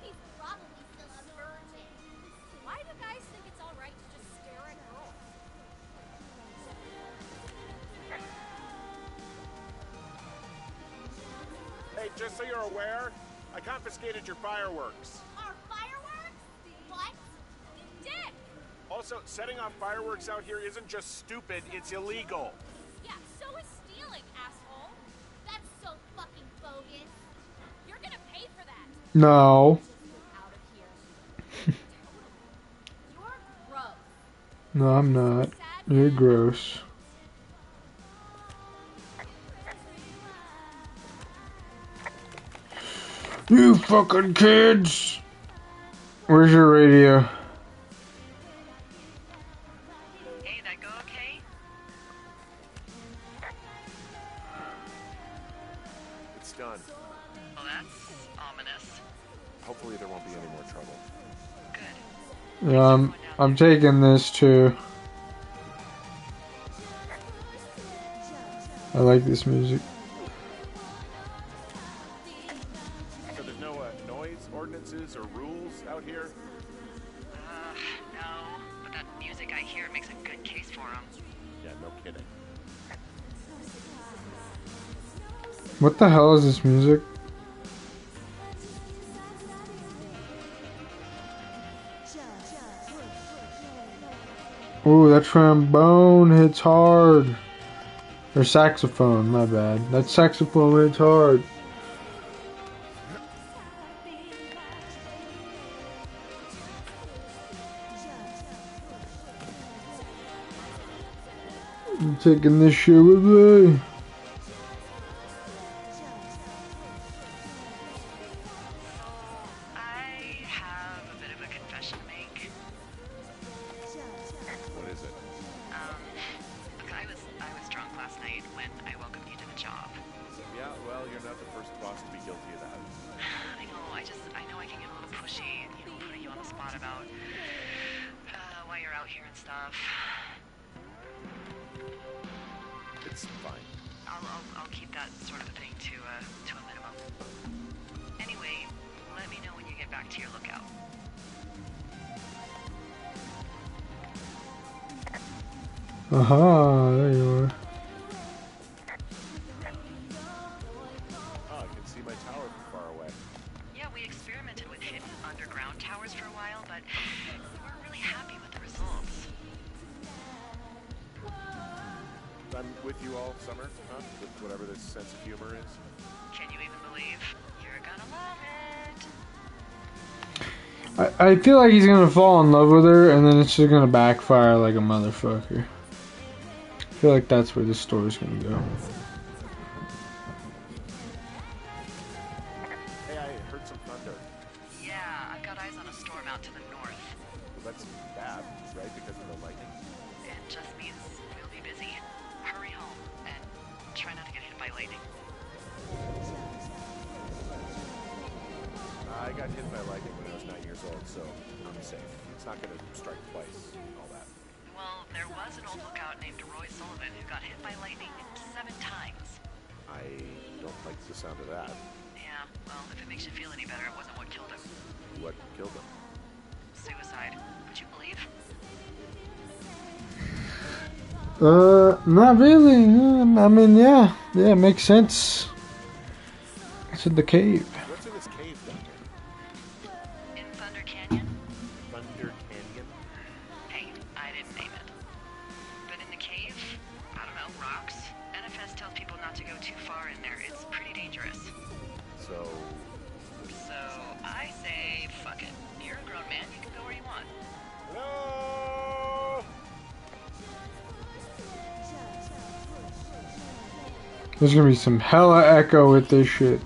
He's probably still a virgin. Why do guys think it's alright to just stare at girls? Hey, just so you're aware, I confiscated your fireworks. Our fireworks? What? Dick! Also, setting off fireworks out here isn't just stupid, it's illegal. Yeah, so is stealing, asshole. That's so fucking bogus. You're gonna pay for that. No. Out of here. You're gross. No, I'm not. You're gross. You fucking kids! Where's your radio? Hey, that go okay? It's done. Well, that's ominous. Hopefully there won't be any more trouble. Good. I'm taking this too. I like this music. So there's no noise ordinances or rules out here? No, but that music I hear makes a good case for him. Yeah, no kidding. What the hell is this music? Ooh, that trombone hits hard. Or saxophone, my bad. That saxophone hits hard. I'm taking this shit with me. I have a bit of a confession to make. What is it? Look, I was drunk last night when I welcomed you to the job. Yeah, well, you're not the first boss to be guilty of that. I know, I know I can get a little pushy, you know, putting you on the spot about why you're out here and stuff. It's fine. I'll keep that sort of thing to a minimum. Anyway, let me know when you get back to your lookout. Aha, there you are. Oh, I can see my tower from far away. Yeah, we experimented with hidden underground towers for a while, but we weren't really happy with the results. I'm with you all summer, huh? With whatever this sense of humor is. Can you even believe you're gonna love it? I feel like he's gonna fall in love with her and then it's just gonna backfire like a motherfucker. I feel like that's where this story's gonna go. Hey, I heard some thunder. Yeah, I've got eyes on a storm out to the north. Well, that's bad, right? Because of the lightning. It just means we'll be busy. Hurry home and try not to get hit by lightning. I got hit by lightning when I was 9 years old, so I'm safe. It's not gonna strike twice and all that. Well, there was an old lookout named Roy Sullivan who got hit by lightning 7 times. I don't like the sound of that. Yeah, well, if it makes you feel any better, it wasn't what killed him. What killed him? Suicide. Would you believe? Not really. I mean, yeah, it makes sense. It's in the cave. What's in this cave down there? In Thunder Canyon? Thunder Canyon? Hey, I didn't name it. But in the cave, I don't know, rocks. NFS tells people not to go too far in there. It's pretty dangerous. So, So I say, fuck it. You're a grown man. You can go where you want. no! There's gonna be some hella echo with this shit.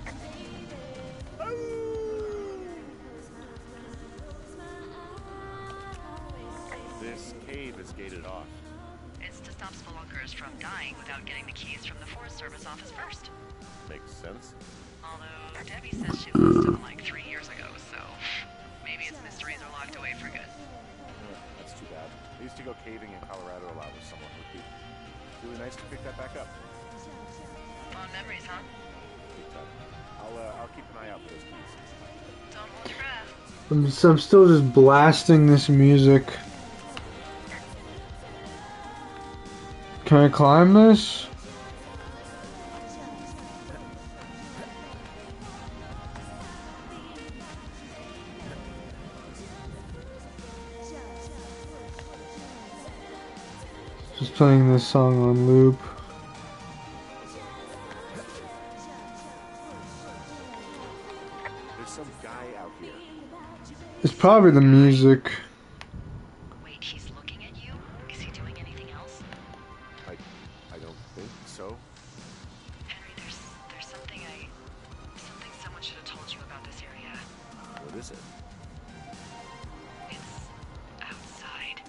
This cave is gated off. It's to stop spelunkerers from dying without getting the keys from the Forest Service office first. Makes sense. Although Debbie says she lost them like 3 years ago, so maybe its mysteries are locked away for good. That's too bad. I used to go caving in Colorado a lot with someone. Would be really nice to pick that back up. Fond memories, huh? Big time. I'll keep an eye out for those keys. Don't hold your breath. I'm still just blasting this music. Can I climb this? Just playing this song on loop. There's some guy out here. It's probably the music. Wait, he's looking at you? Is he doing anything else? I don't think so. Henry, there's something someone should have told you about this area. What is it? It's outside.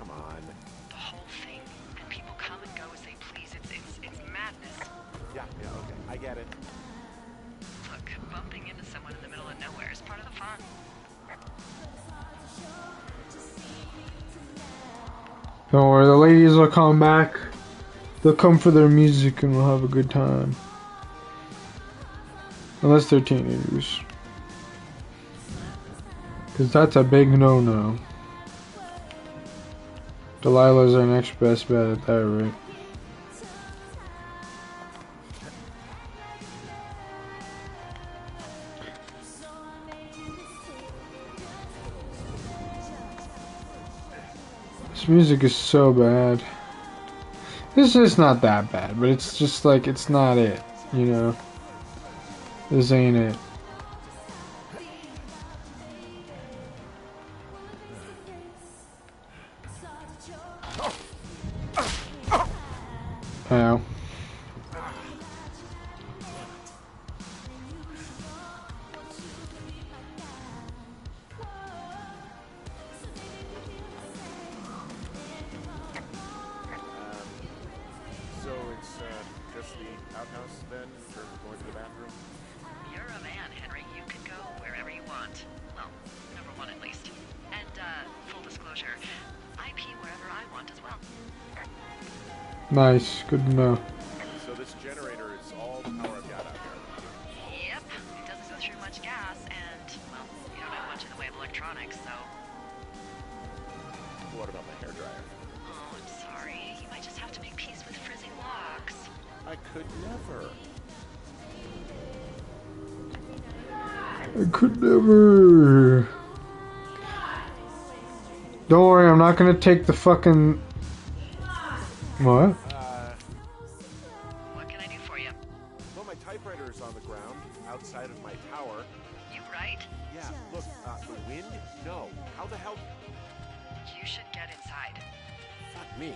Come on. The whole thing. And people come and go as they please. It's madness. Yeah, okay. I get it. Look, bumping into someone in the middle of nowhere is part of the fun. Don't worry, the ladies will come back. They'll come for their music and we'll have a good time. Unless they're teenagers. Because that's a big no-no. Delilah's our next best bet at that rate. This music is so bad. It's just not that bad, but it's just like, it's not it, you know? This ain't it. Ow. So it's just the outhouse then, in terms of going to the bathroom? You're a man, Henry. You can go wherever you want. Well, number one at least. And, full disclosure, I pee wherever I want as well. Nice, good to know. So this generator is all the power I've got out here. Yep. It doesn't go through much gas, and, well, you don't have much in the way of electronics, so... What about my hairdryer? Oh, I'm sorry. You might just have to make peace with frizzy locks. I could never. I could never. Don't worry, I'm not gonna take the fucking... What? What can I do for you? Well, my typewriter is on the ground, outside of my tower. You right? Yeah, look, the wind? No. How the hell? You should get inside. Fuck me.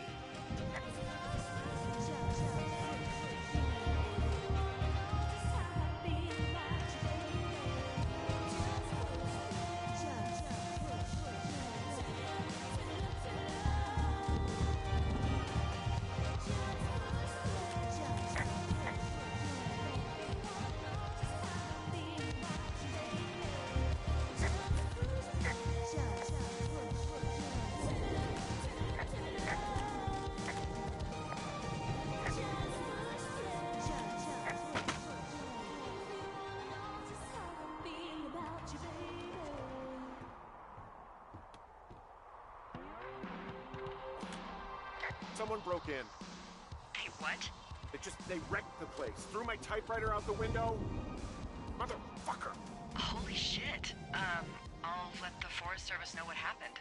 Someone broke in. Hey, what? They wrecked the place. Threw my typewriter out the window. Motherfucker. Holy shit. I'll let the Forest Service know what happened.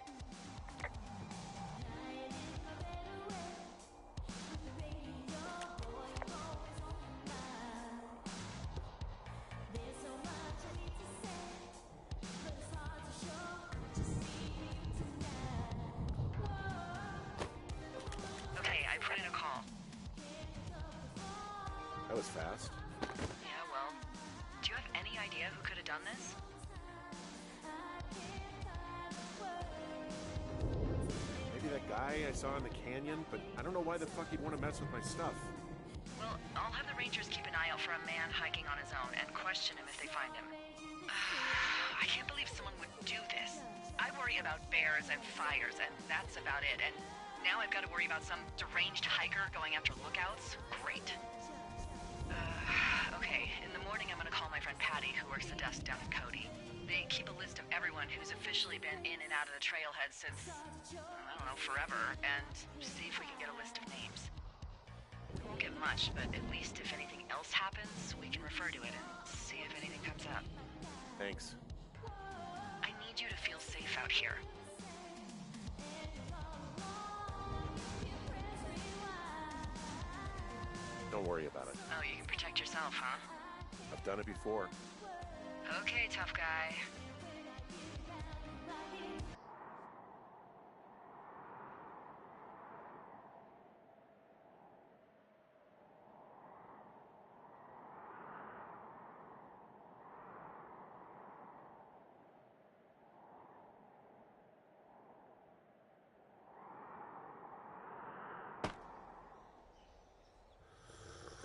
Okay, I put in a call. That was fast. Yeah, well, do you have any idea who could have done this? Maybe that guy I saw in the canyon, but I don't know why the fuck he'd want to mess with my stuff. Well, I'll have the Rangers keep an eye out for a man hiking on his own and question him if they find him. I can't believe someone would do this. I worry about bears and fires, and that's about it. And now I've got to worry about some deranged hiker going after lookouts? Great. Okay, in the morning I'm gonna call my friend Patty, who works the desk down in Cody. They keep a list of everyone who's officially been in and out of the trailhead since, I don't know, forever, and see if we can get a list of names. We won't get much, but at least if anything else happens, we can refer to it and see if anything comes up. Thanks. I need you to feel safe out here. Don't worry about it. Oh, you can protect yourself, huh? I've done it before. Okay, tough guy.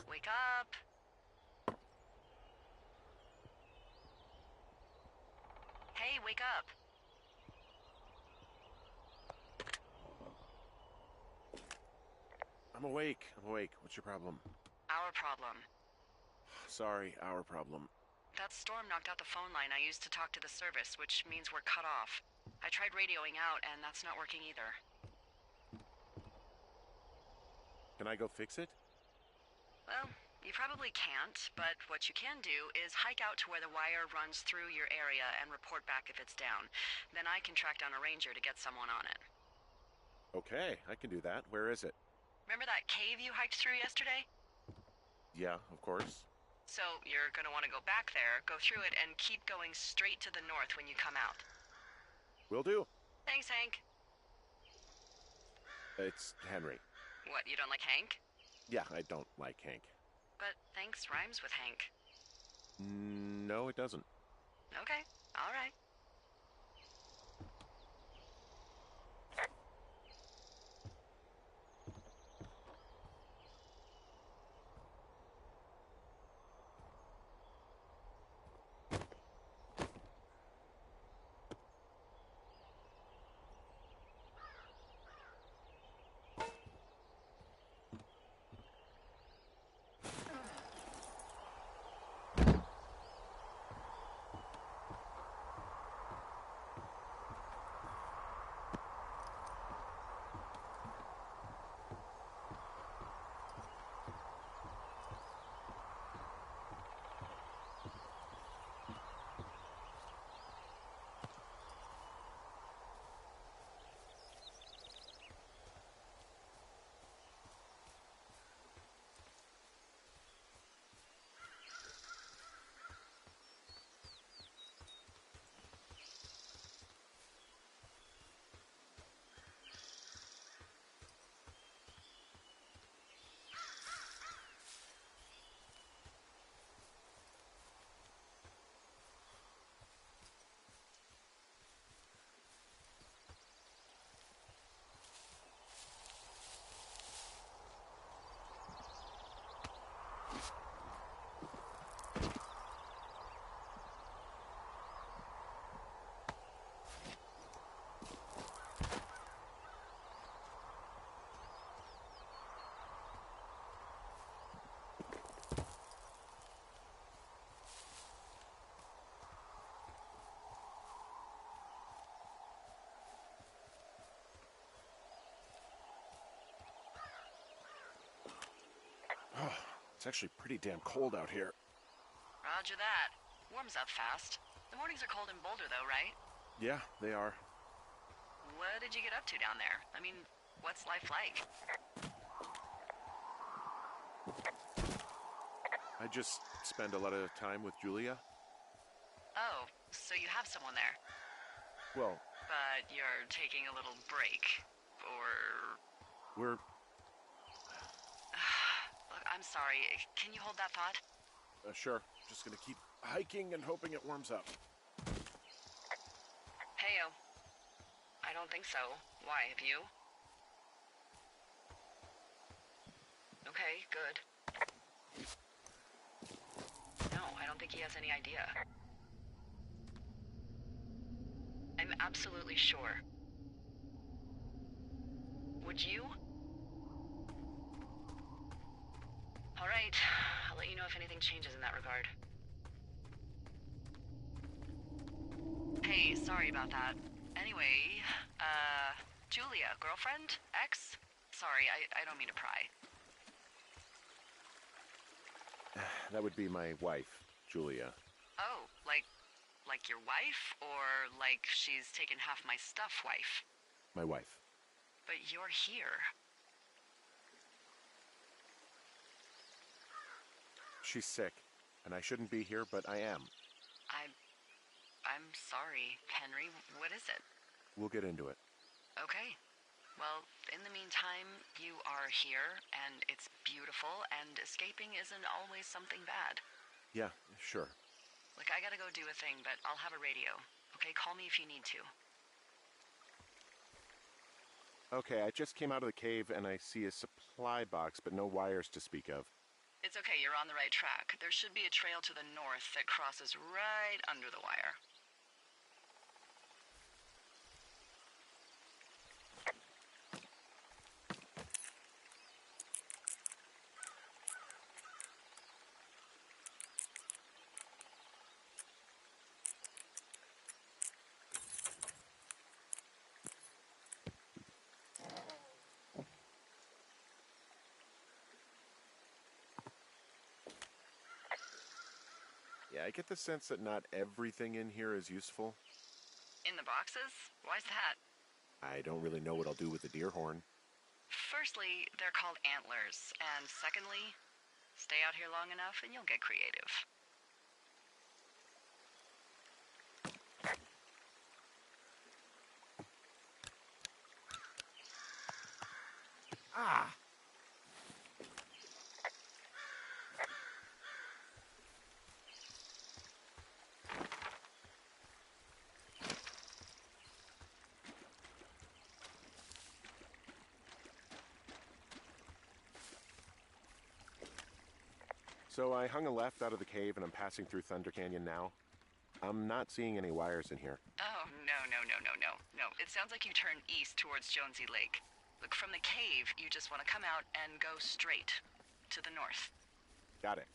Wake up. Hey, wake up. I'm awake. What's your problem? Our problem. Sorry, our problem. That storm knocked out the phone line I used to talk to the service, which means we're cut off. I tried radioing out, and that's not working either. Can I go fix it? Well, you probably can't, but what you can do is hike out to where the wire runs through your area and report back if it's down. Then I can track down a ranger to get someone on it. Okay, I can do that. Where is it? Remember that cave you hiked through yesterday? Yeah, of course. So you're gonna want to go back there, go through it, and keep going straight to the north when you come out. Will do. Thanks, Hank. It's Henry. What, you don't like Hank? Yeah, I don't like Hank. But thanks rhymes with Hank. No, it doesn't. Okay, all right. It's actually pretty damn cold out here. Roger that. Warms up fast. The mornings are cold in Boulder, though, right? Yeah, they are. What did you get up to down there? I mean, what's life like? I just spend a lot of time with Julia. Oh, so you have someone there. Well, But you're taking a little break. Or... we're... Look, I'm sorry. Can you hold that thought? Sure. Just gonna keep hiking and hoping it warms up. Heyo. I don't think so. Why, have you? Okay, good. No, I don't think he has any idea. I'm absolutely sure. Would you? All right. I'll let you know if anything changes in that regard. Hey, sorry about that. Anyway, Julia, girlfriend? Ex? Sorry, I don't mean to pry. That would be my wife, Julia. Oh, like your wife? Or like she's taken half my stuff wife? My wife. But you're here. She's sick, and I shouldn't be here, but I am. I'm sorry, Henry. What is it? We'll get into it. Okay. Well, in the meantime, you are here, and it's beautiful, and escaping isn't always something bad. Yeah, sure. Look, I gotta go do a thing, but I'll have a radio. Okay, call me if you need to. Okay, I just came out of the cave and I see a supply box, but no wires to speak of. It's okay, you're on the right track. There should be a trail to the north that crosses right under the wire. Yeah, I get the sense that not everything in here is useful. In the boxes? Why's that? I don't really know what I'll do with the deer horn. Firstly, they're called antlers, and secondly, stay out here long enough and you'll get creative. Ah! So I hung a left out of the cave and I'm passing through Thunder Canyon now. I'm not seeing any wires in here. Oh, no. It sounds like you turn east towards Jonesy Lake. Look, from the cave, you just want to come out and go straight to the north. Got it.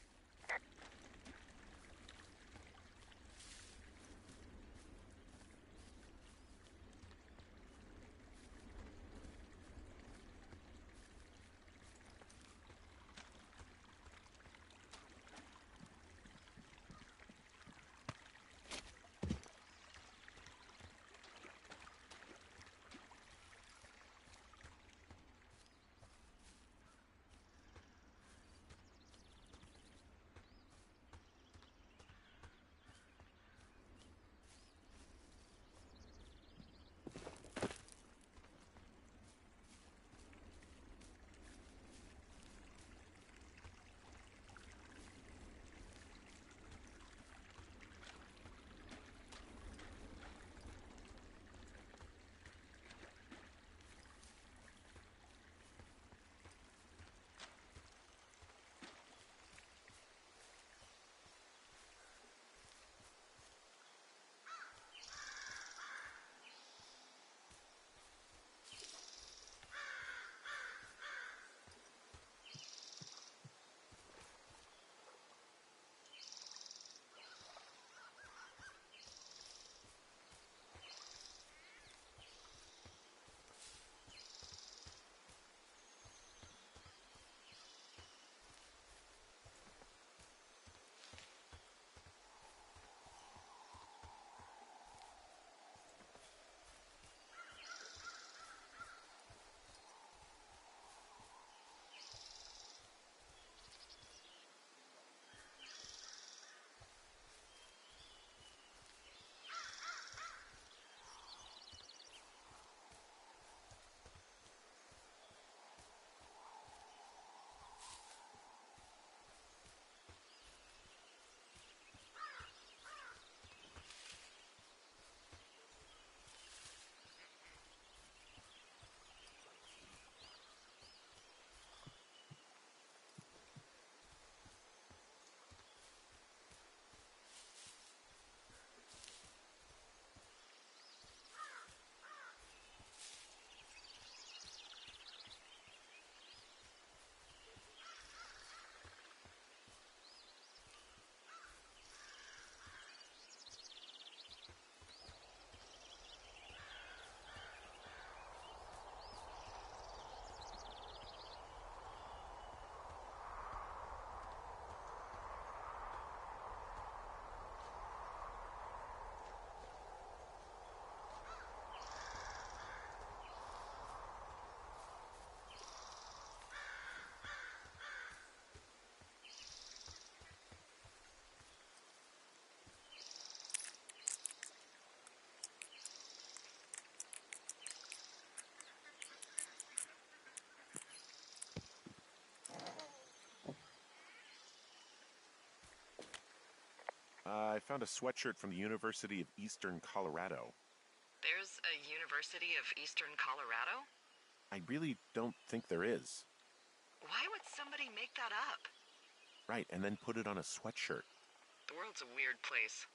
I found a sweatshirt from the University of Eastern Colorado. There's a University of Eastern Colorado? I really don't think there is. Why would somebody make that up? Right, and then put it on a sweatshirt. The world's a weird place.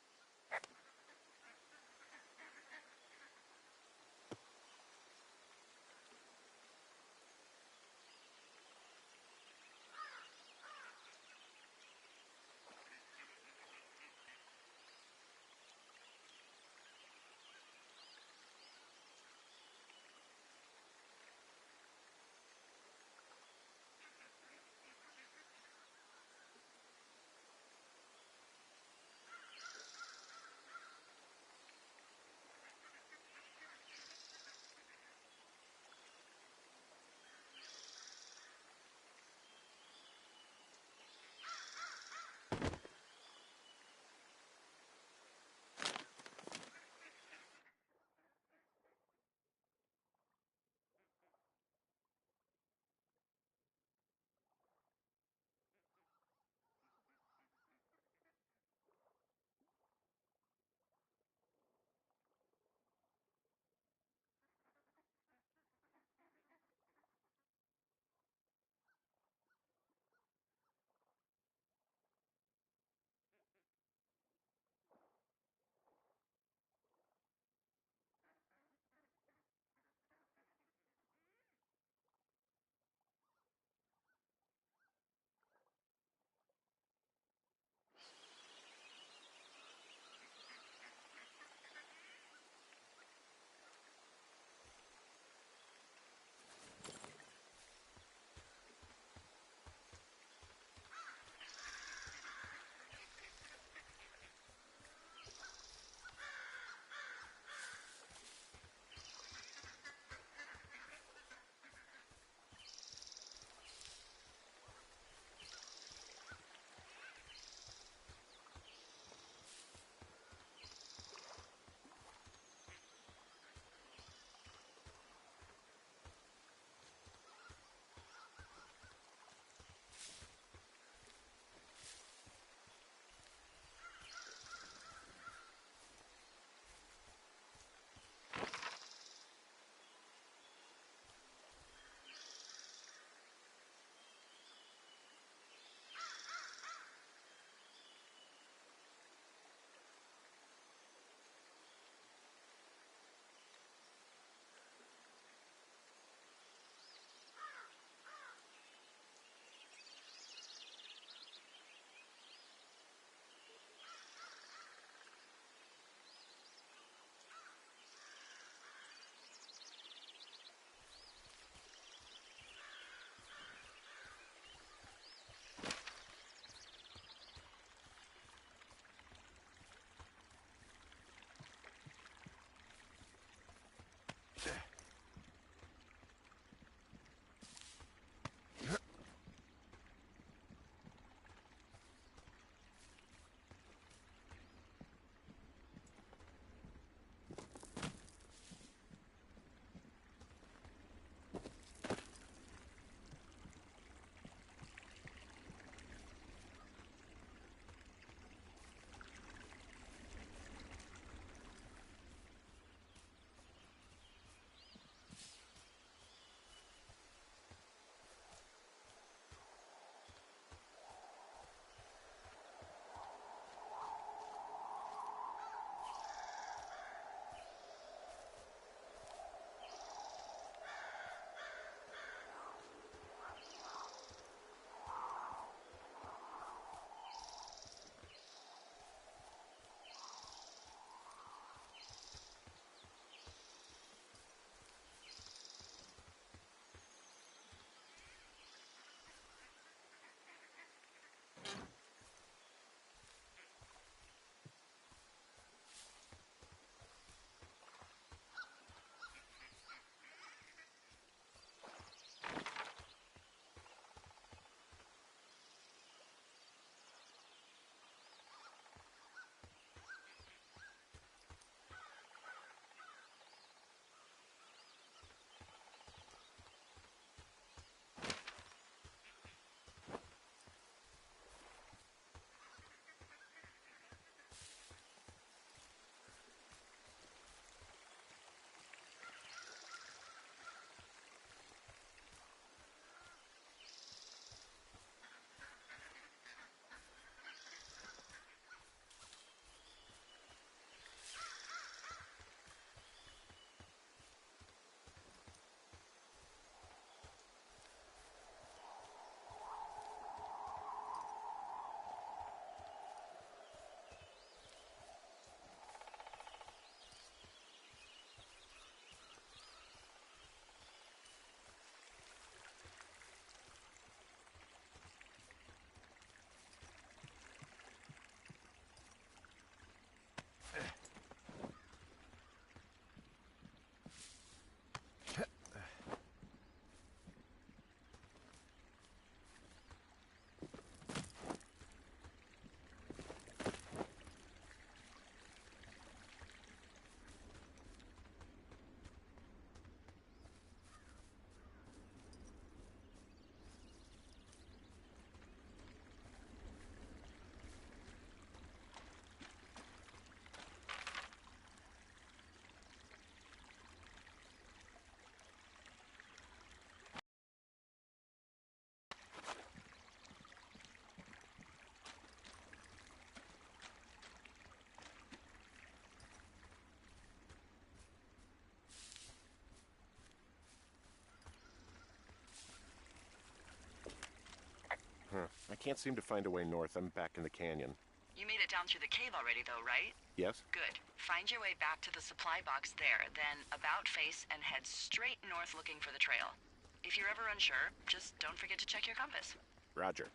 I can't seem to find a way north. I'm back in the canyon. You made it down through the cave already, though, right? Yes? Good. Find your way back to the supply box there, then about face and head straight north looking for the trail. If you're ever unsure, just don't forget to check your compass. Roger.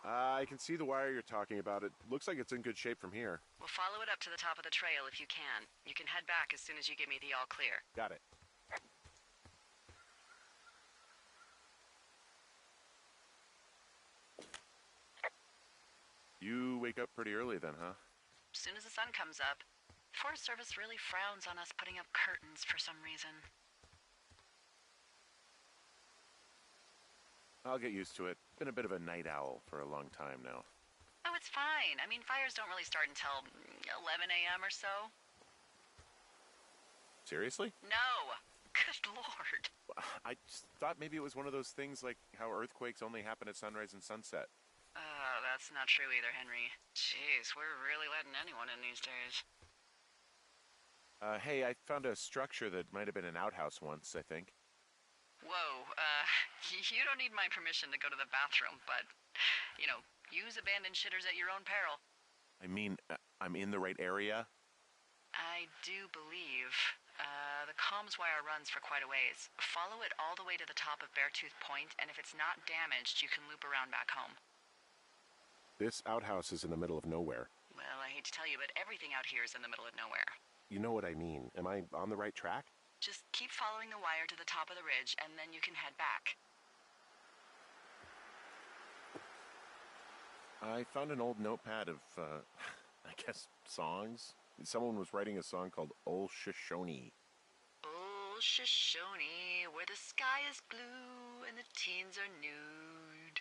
I can see the wire you're talking about. It looks like it's in good shape from here. We'll follow it up to the top of the trail if you can. You can head back as soon as you give me the all clear. Got it. You wake up pretty early then, huh? As soon as the sun comes up. Forest Service really frowns on us putting up curtains for some reason. I'll get used to it. Been a bit of a night owl for a long time now. Oh, it's fine. I mean, fires don't really start until 11 a.m. or so. Seriously? No! Good lord. I just thought maybe it was one of those things like how earthquakes only happen at sunrise and sunset. Oh, that's not true either, Henry. Jeez, we're really letting anyone in these days. Hey, I found a structure that might have been an outhouse once, I think. Whoa, you don't need my permission to go to the bathroom, but, use abandoned shitters at your own peril. I mean, I'm in the right area? I do believe. The comms wire runs for quite a ways. Follow it all the way to the top of Beartooth Point, and if it's not damaged, you can loop around back home. This outhouse is in the middle of nowhere. Well, I hate to tell you, but everything out here is in the middle of nowhere. You know what I mean. Am I on the right track? Just keep following the wire to the top of the ridge, and then you can head back. I found an old notepad of, I guess, songs. Someone was writing a song called Old Shoshone. Old Shoshone, where the sky is blue and the teens are nude.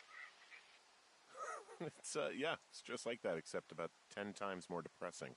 It's just like that, except about 10 times more depressing.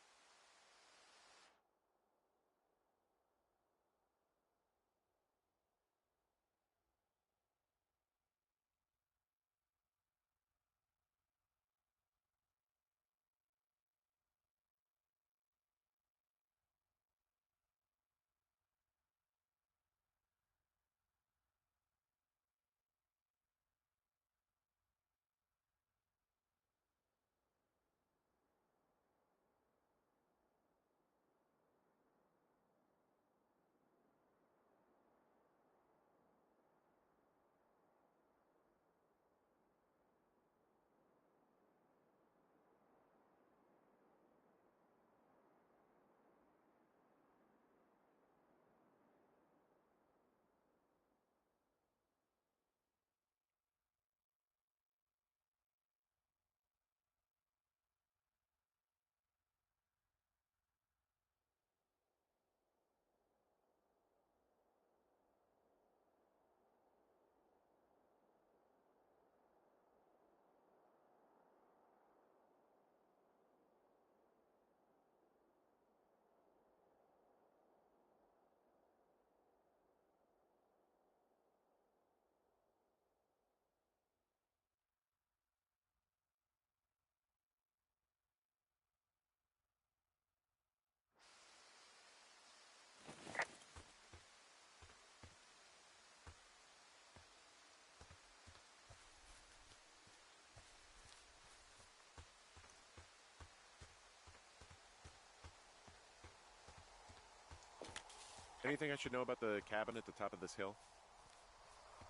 Anything I should know about the cabin at the top of this hill?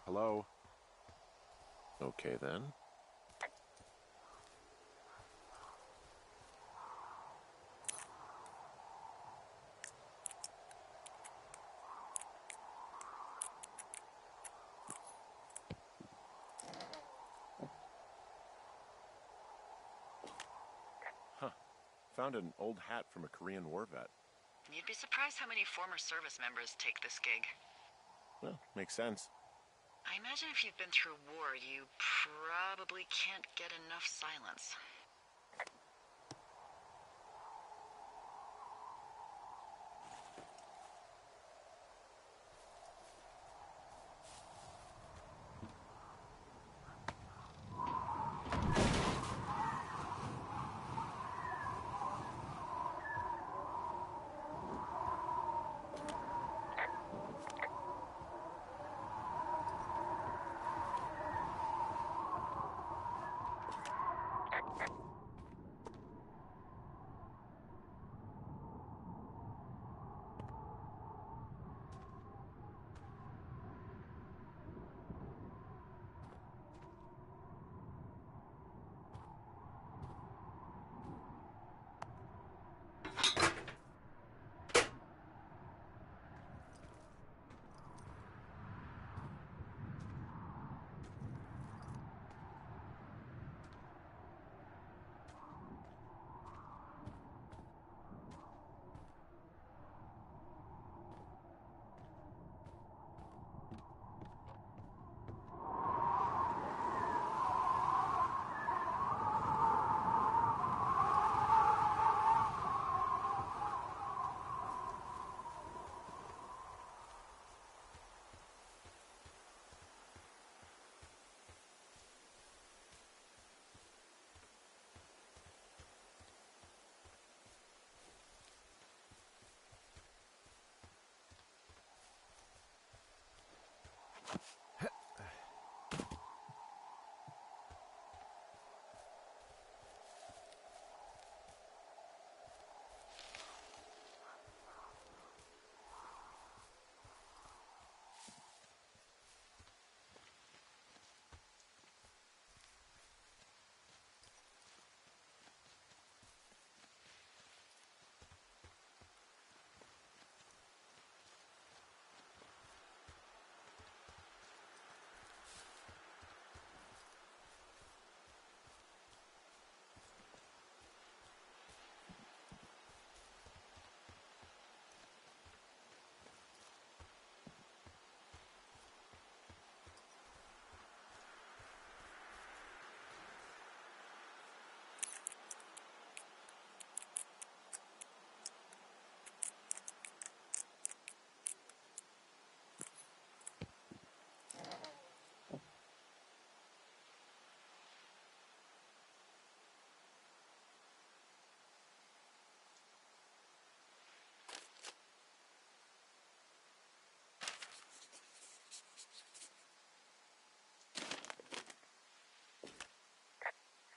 Hello? Okay, then. Huh. Found an old hat from a Korean war vet. You'd be surprised how many former service members take this gig. Well, makes sense. I imagine if you've been through war, you probably can't get enough silence.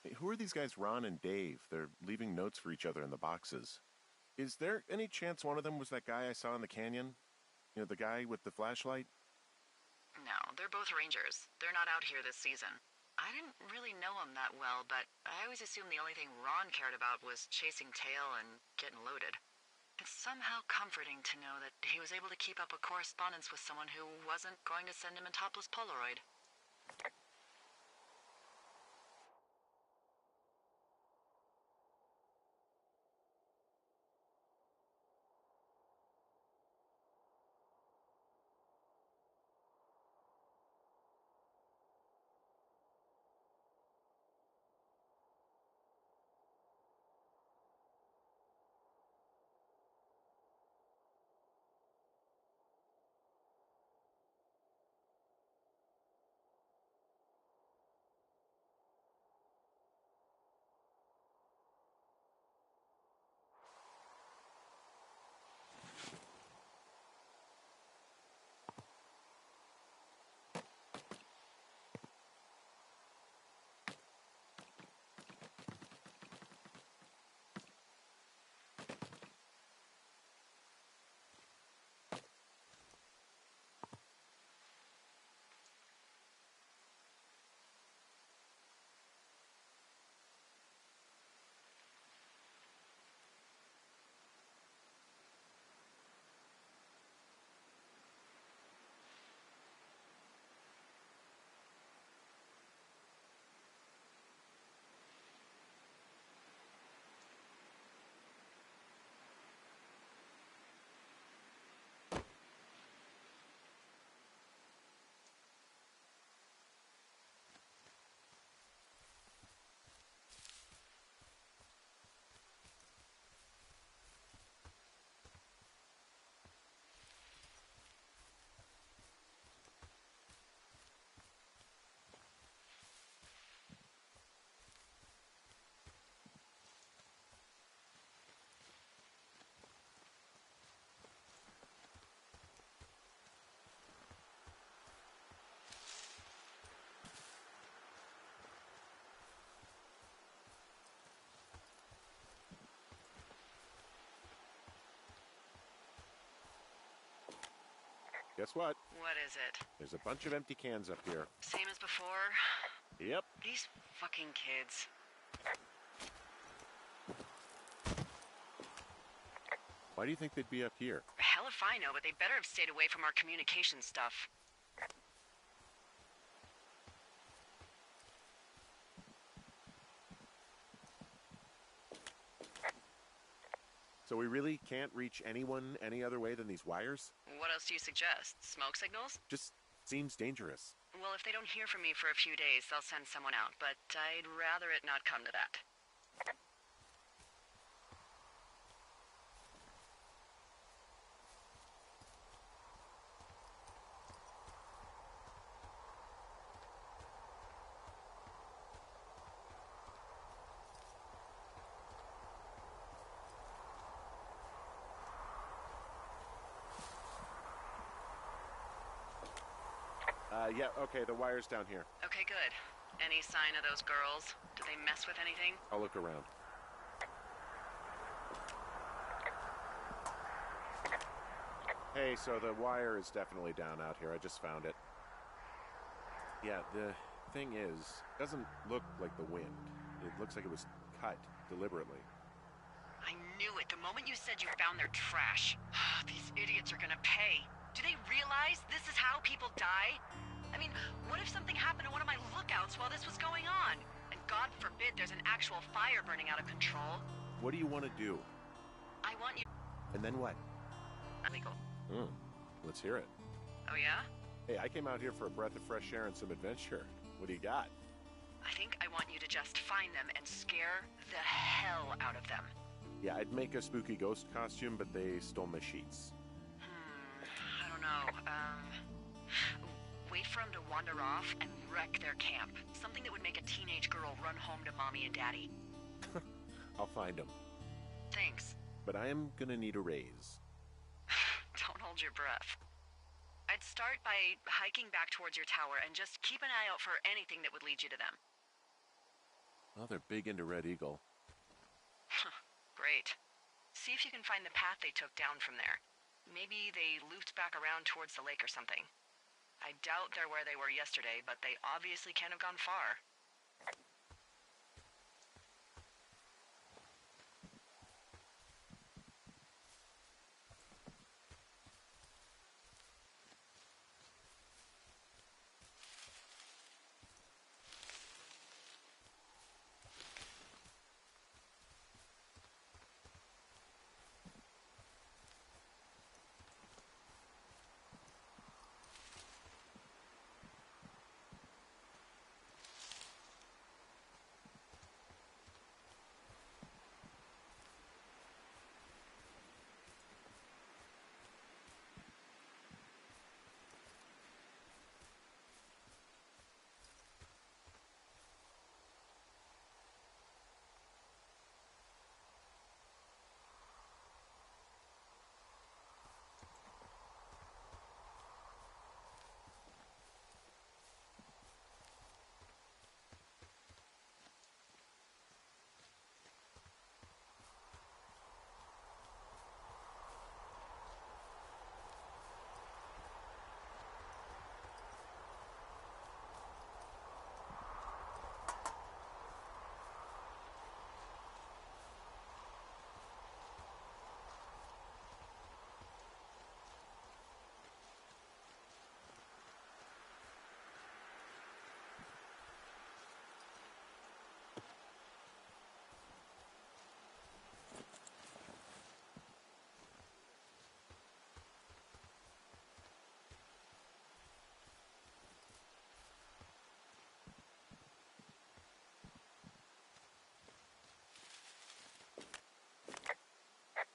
Hey, who are these guys, Ron and Dave? They're leaving notes for each other in the boxes. Is there any chance one of them was that guy I saw in the canyon? You know, the guy with the flashlight? No, they're both rangers. They're not out here this season. I didn't really know him that well, but I always assumed the only thing Ron cared about was chasing tail and getting loaded. It's somehow comforting to know that he was able to keep up a correspondence with someone who wasn't going to send him a topless Polaroid. Guess what? What is it? There's a bunch of empty cans up here. Same as before? Yep. These fucking kids. Why do you think they'd be up here? Hell if I know, but they better have stayed away from our communication stuff. So we really can't reach anyone any other way than these wires? What else do you suggest? Smoke signals? Just seems dangerous. Well, if they don't hear from me for a few days, they'll send someone out, but I'd rather it not come to that. Yeah, okay, the wire's down here. Okay, good. Any sign of those girls? Do they mess with anything? I'll look around. Hey, so the wire is definitely down out here. I just found it. Yeah, the thing is, it doesn't look like the wind. It looks like it was cut deliberately. I knew it the moment you said you found their trash. These idiots are gonna pay. Do they realize this is how people die? I mean, what if something happened to one of my lookouts while this was going on? And God forbid there's an actual fire burning out of control. What do you want to do? I want you... And then what? Illegal. Let's hear it. Oh yeah? Hey, I came out here for a breath of fresh air and some adventure. What do you got? I think I want you to just find them and scare the hell out of them. Yeah, I'd make a spooky ghost costume, but they stole my sheets. I don't know. Wait for them to wander off and wreck their camp. Something that would make a teenage girl run home to mommy and daddy. I'll find them. Thanks. But I am gonna need a raise. Don't hold your breath. I'd start by hiking back towards your tower and just keep an eye out for anything that would lead you to them. Well, they're big into Red Eagle. Great. See if you can find the path they took down from there. Maybe they looped back around towards the lake or something. I doubt they're where they were yesterday, but they obviously can't have gone far.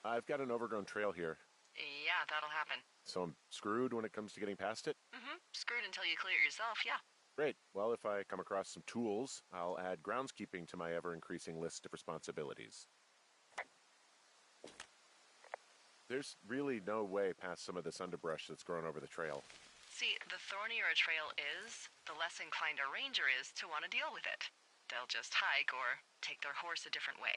I've got an overgrown trail here, Yeah, that'll happen. so I'm screwed when it comes to getting past it? Screwed until you clear it yourself, yeah. Great. Well, if I come across some tools, I'll add groundskeeping to my ever-increasing list of responsibilities. There's really no way past some of this underbrush that's grown over the trail. See, the thornier a trail is, the less inclined a ranger is to want to deal with it. They'll just hike or take their horse a different way.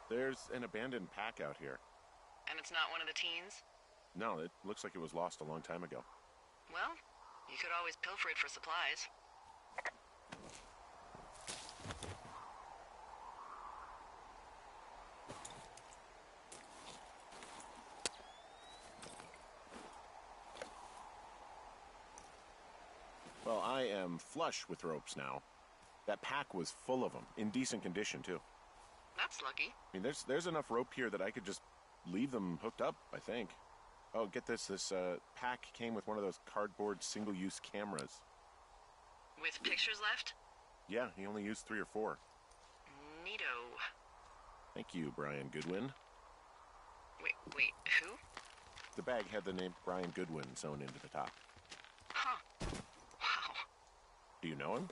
There's an abandoned pack out here. And it's not one of the teens? No, it looks like it was lost a long time ago. Well, you could always pilfer it for supplies. Well, I am flush with ropes now. That pack was full of them, in decent condition, too. That's lucky. I mean, there's enough rope here that I could just leave them hooked up, I think. Oh, get this. This pack came with one of those cardboard single-use cameras. With pictures left? Yeah, he only used 3 or 4. Neato. Thank you, Brian Goodwin. Wait, who? The bag had the name Brian Goodwin sewn into the top. Huh. Wow. Do you know him?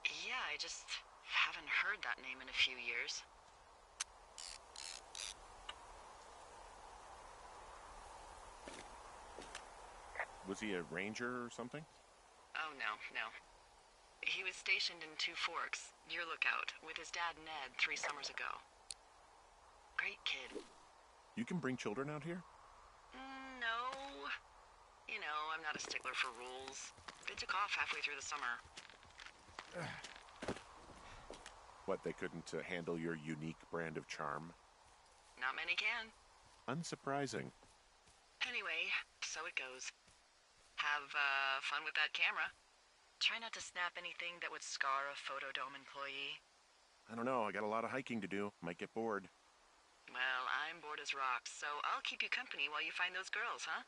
Yeah, I just haven't heard that name in a few years. Was he a ranger or something? Oh, no. He was stationed in Two Forks, your lookout, with his dad Ned 3 summers ago. Great kid. You can bring children out here? No. You know, I'm not a stickler for rules. They took off halfway through the summer. What, they couldn't handle your unique brand of charm? Not many can. Unsurprising. Anyway, so it goes. Have fun with that camera. Try not to snap anything that would scar a Photodome employee. I don't know, I got a lot of hiking to do. Might get bored. Well, I'm bored as rocks, so I'll keep you company while you find those girls, huh?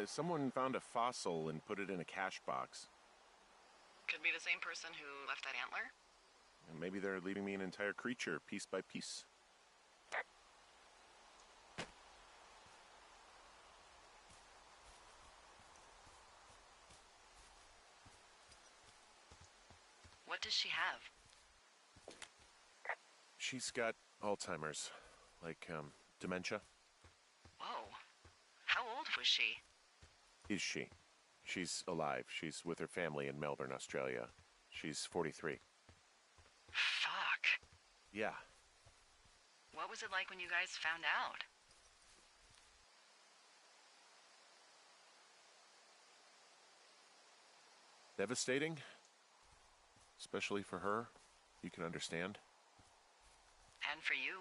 Someone found a fossil and put it in a cash box. Could be the same person who left that antler. And maybe they're leaving me an entire creature, piece by piece. What does she have? She's got Alzheimer's. Like, dementia. Whoa. How old was she? Is she? She's alive. She's with her family in Melbourne, Australia. She's 43. Fuck. Yeah. What was it like when you guys found out? Devastating. Especially for her. You can understand. And for you?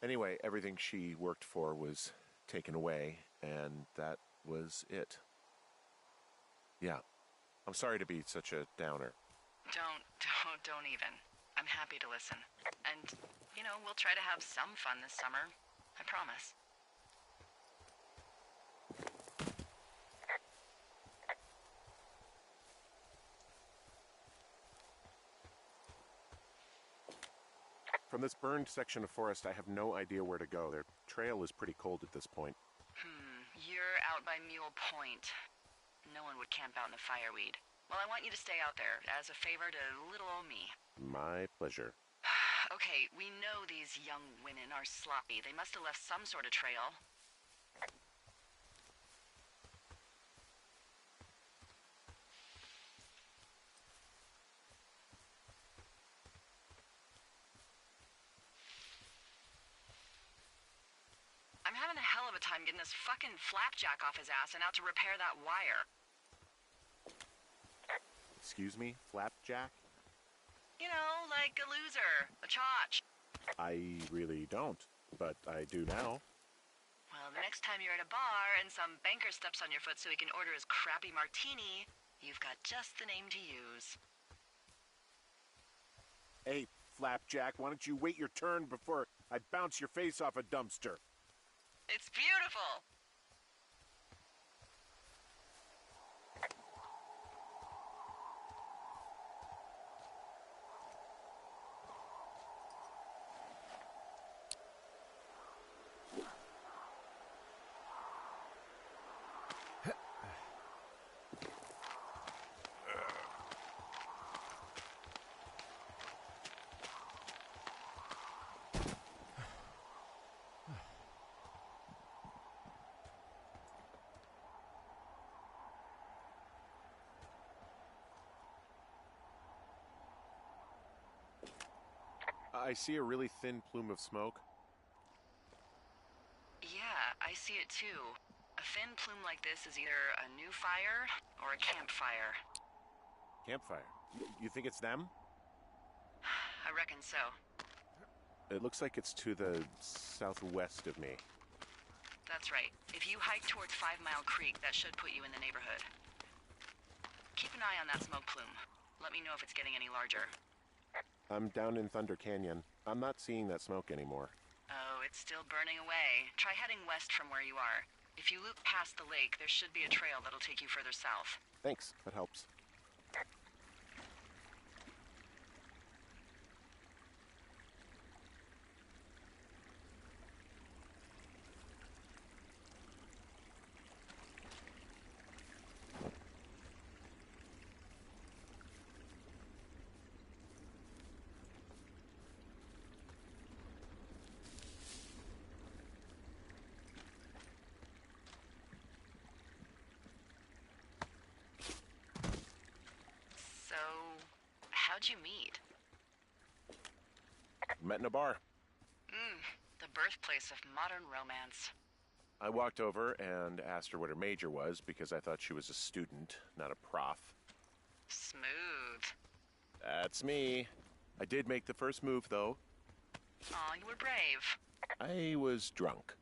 Anyway, everything she worked for was taken away, and that was it. Yeah. I'm sorry to be such a downer. Don't even. I'm happy to listen. And, you know, we'll try to have some fun this summer. I promise. From this burned section of forest, I have no idea where to go. Their trail is pretty cold at this point. You're out by Mule Point. No one would camp out in a fireweed. Well, I want you to stay out there, as a favor to little old me. My pleasure. Okay, we know these young women are sloppy. They must have left some sort of trail. I'm having a hell of a time getting this fucking flapjack off his ass and out to repair that wire. Excuse me, Flapjack? You know, like a loser, a chotch. I really don't, but I do now. Well, the next time you're at a bar and some banker steps on your foot so he can order his crappy martini, you've got just the name to use. Hey, Flapjack, why don't you wait your turn before I bounce your face off a dumpster? It's beautiful! I see a really thin plume of smoke. Yeah, I see it too. A thin plume like this is either a new fire or a campfire. Campfire. You think it's them? I reckon so. It looks like it's to the southwest of me. That's right. If you hike towards 5 Mile Creek, that should put you in the neighborhood. Keep an eye on that smoke plume. Let me know if it's getting any larger. I'm down in Thunder Canyon. I'm not seeing that smoke anymore. Oh, it's still burning away. Try heading west from where you are. If you loop past the lake, there should be a trail that'll take you further south. Thanks, that helps. So, how'd you meet? Met in a bar. The birthplace of modern romance. I walked over and asked her what her major was because I thought she was a student, not a prof. Smooth. That's me. I did make the first move, though. Aw, you were brave. I was drunk.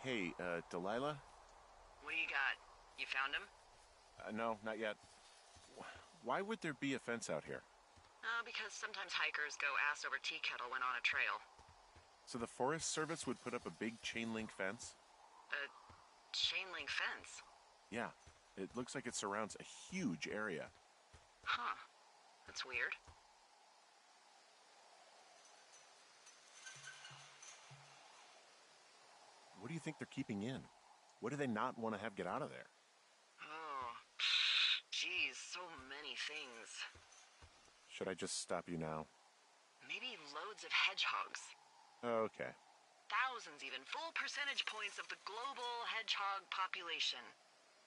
Hey, Delilah? What do you got? You found him? No, not yet. Why would there be a fence out here? Because sometimes hikers go ass over tea kettle when on a trail. So the Forest Service would put up a big chain link fence? A chain link fence? Yeah, it looks like it surrounds a huge area. Huh. That's weird. What do you think they're keeping in? What do they not want to have get out of there? Oh, geez, so many things. Should I just stop you now? Maybe loads of hedgehogs. Okay. Thousands even. Full percentage points of the global hedgehog population.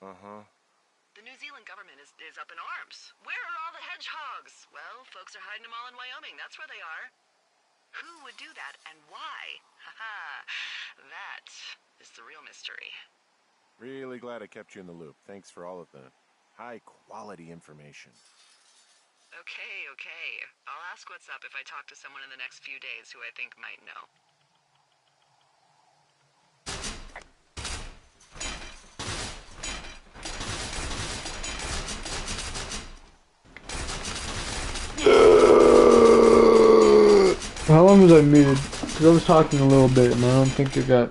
Uh-huh. The New Zealand government is up in arms. Where are all the hedgehogs? Well, folks are hiding them all in Wyoming. That's where they are. Who would do that and why? Haha, that is the real mystery. Really glad I kept you in the loop. Thanks for all of the high-quality information. Okay. I'll ask what's up if I talk to someone in the next few days who I think might know. How long was I muted? Because I was talking a little bit and I don't think it got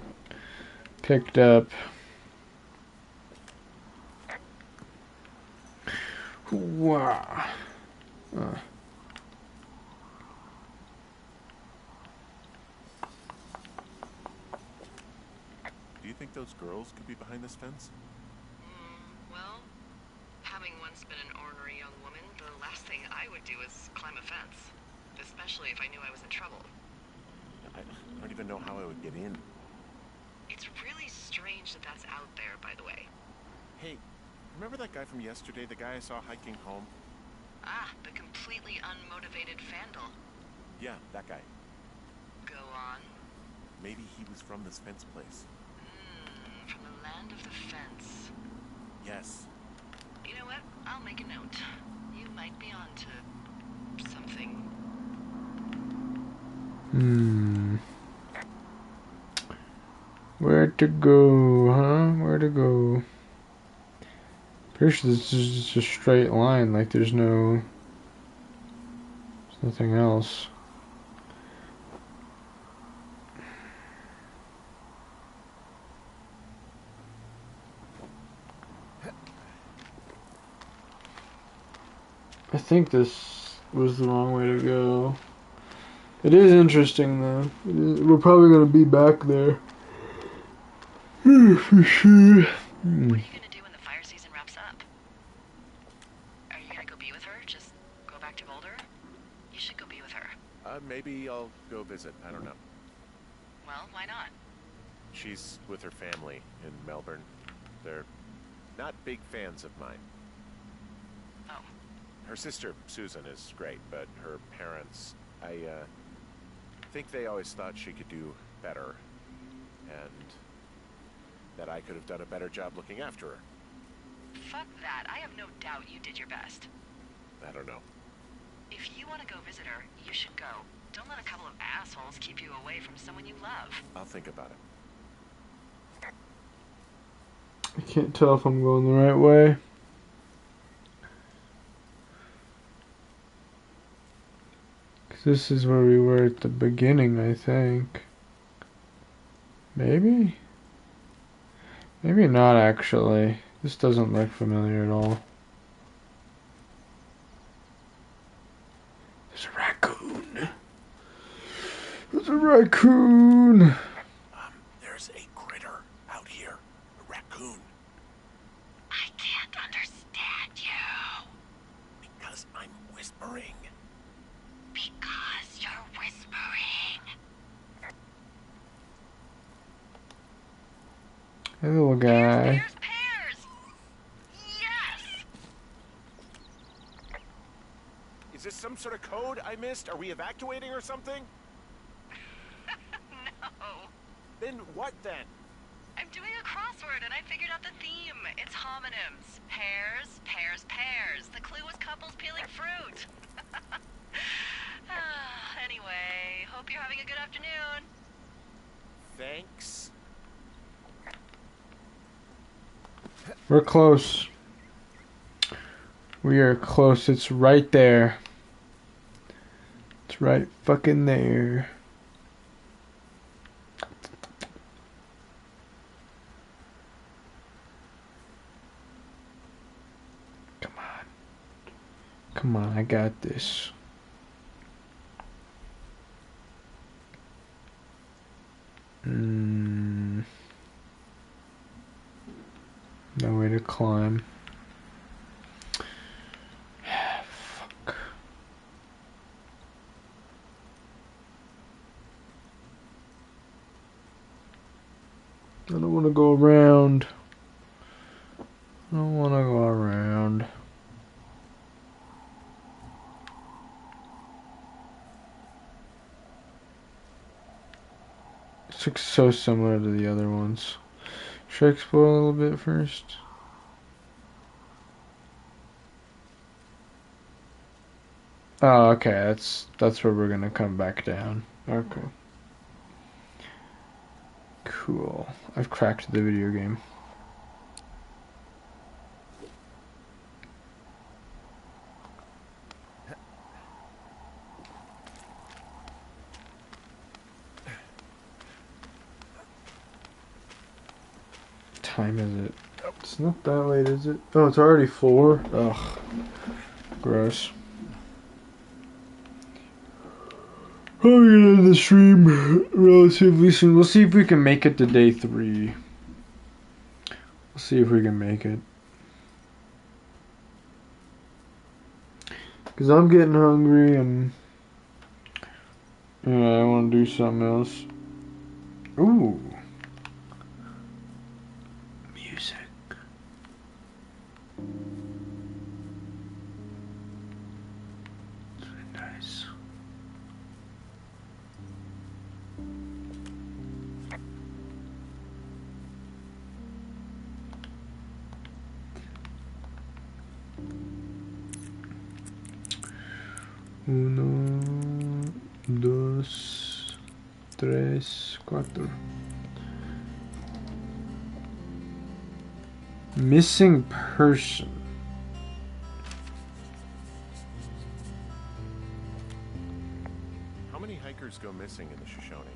picked up. Wow. Do you think those girls could be behind this fence? Well, having once been an ornery young woman, the last thing I would do is climb a fence. Especially if I knew I was in trouble. I don't even know how I would get in. It's really strange that that's out there, by the way. Hey, remember that guy from yesterday, the guy I saw hiking home? Ah, the completely unmotivated Vandal. Yeah, that guy. Go on. Maybe he was from this fence place. From the land of the fence. Yes. You know what? I'll make a note. You might be onto something. Hmm. Where to go, huh? Where to go? Pretty sure this is just a straight line, like there's nothing else. I think this was the wrong way to go. It is interesting though. We're probably gonna be back there. For sure. What are you gonna do when the fire season wraps up? Are you gonna go be with her? Just go back to Boulder? You should go be with her. Maybe I'll go visit. I don't know. Well, why not? She's with her family in Melbourne. They're not big fans of mine. Oh. Her sister, Susan, is great, but her parents, I think they always thought she could do better, and that I could have done a better job looking after her. Fuck that. I have no doubt you did your best. I don't know. If you want to go visit her, you should go. Don't let a couple of assholes keep you away from someone you love. I'll think about it. I can't tell if I'm going the right way. This is where we were at the beginning, I think. Maybe? Maybe not, actually. This doesn't look familiar at all. There's a raccoon. There's a raccoon. There's a critter out here. A raccoon. I can't understand you. Because I'm whispering. Because you're whispering. Hey, little guy. Pears! Yes! Is this some sort of code I missed? Are we evacuating or something? No. Then what then? I'm doing a crossword and I figured out the theme. It's homonyms. Pears, pears, pears. The clue was couples peeling fruit. Anyway, hope you're having a good afternoon. Thanks. We're close. We are close. It's right there. It's right fucking there. Come on. Come on, I got this. No way to climb. Fuck. I don't want to go around. I don't want to go around. This looks so similar to the other ones. Should I explore a little bit first? Oh, okay, that's where we're gonna come back down. Okay. Cool. I've cracked the video game. What time is it? It's not that late, is it? Oh, it's already 4? Ugh. Gross. Probably gonna end the stream relatively soon. We'll see if we can make it to day 3. We'll see if we can make it. Because I'm getting hungry and I want to do something else. Ooh. Music. It's really nice. Uno, dos. tres, cuatro. Missing person. How many hikers go missing in the Shoshone?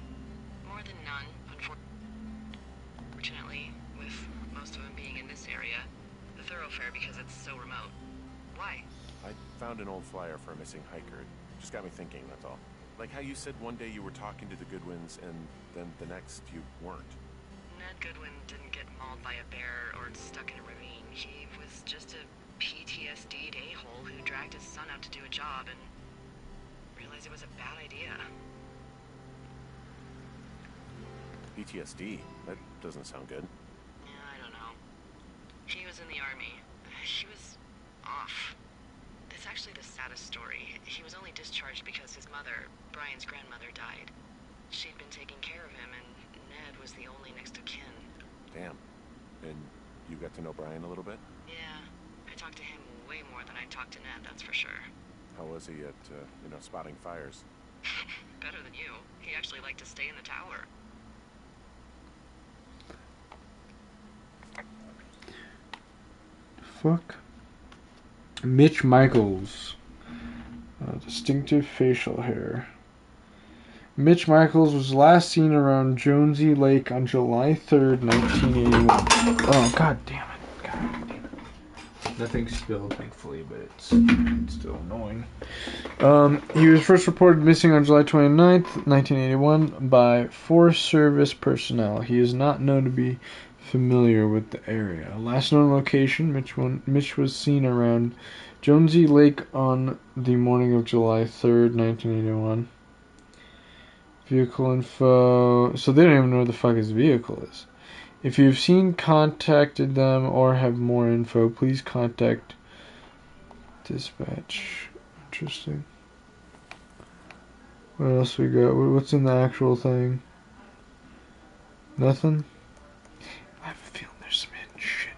More than none, unfortunately, with most of them being in this area. The thoroughfare because it's so remote. Why? I found an old flyer for a missing hiker. It just got me thinking, that's all. Like how you said one day you were talking to the Goodwins and then the next you weren't. Ned Goodwin didn't get mauled by a bear or stuck in a ravine. He was just a PTSD'd a-hole who dragged his son out to do a job and realized it was a bad idea. PTSD? That doesn't sound good. Yeah, I don't know. He was in the army. He was off. It's actually the saddest story. He was only discharged because his mother, Brian's grandmother, died. She'd been taking care of him, and Ned was the only next of kin. Damn. And you got to know Brian a little bit? Yeah, I talked to him way more than I talked to Ned, that's for sure. How was he at, spotting fires? Better than you. He actually liked to stay in the tower. Fuck. Mitch Michaels. Distinctive facial hair. Mitch Michaels was last seen around Jonesy Lake on July 3rd, 1981. Oh, god damn it. God damn it. Nothing spilled, thankfully, but it's still annoying. He was first reported missing on July 29th, 1981 by Forest Service personnel. He is not known to be familiar with the area. Last known location, Mitch was seen around Jonesy Lake on the morning of July 3rd, 1981. Vehicle info. So they don't even know where the fuck his vehicle is. If you've contacted them, or have more info, please contact dispatch. Interesting. What else we got? What's in the actual thing? Nothing? I have a feeling there's some hidden shit.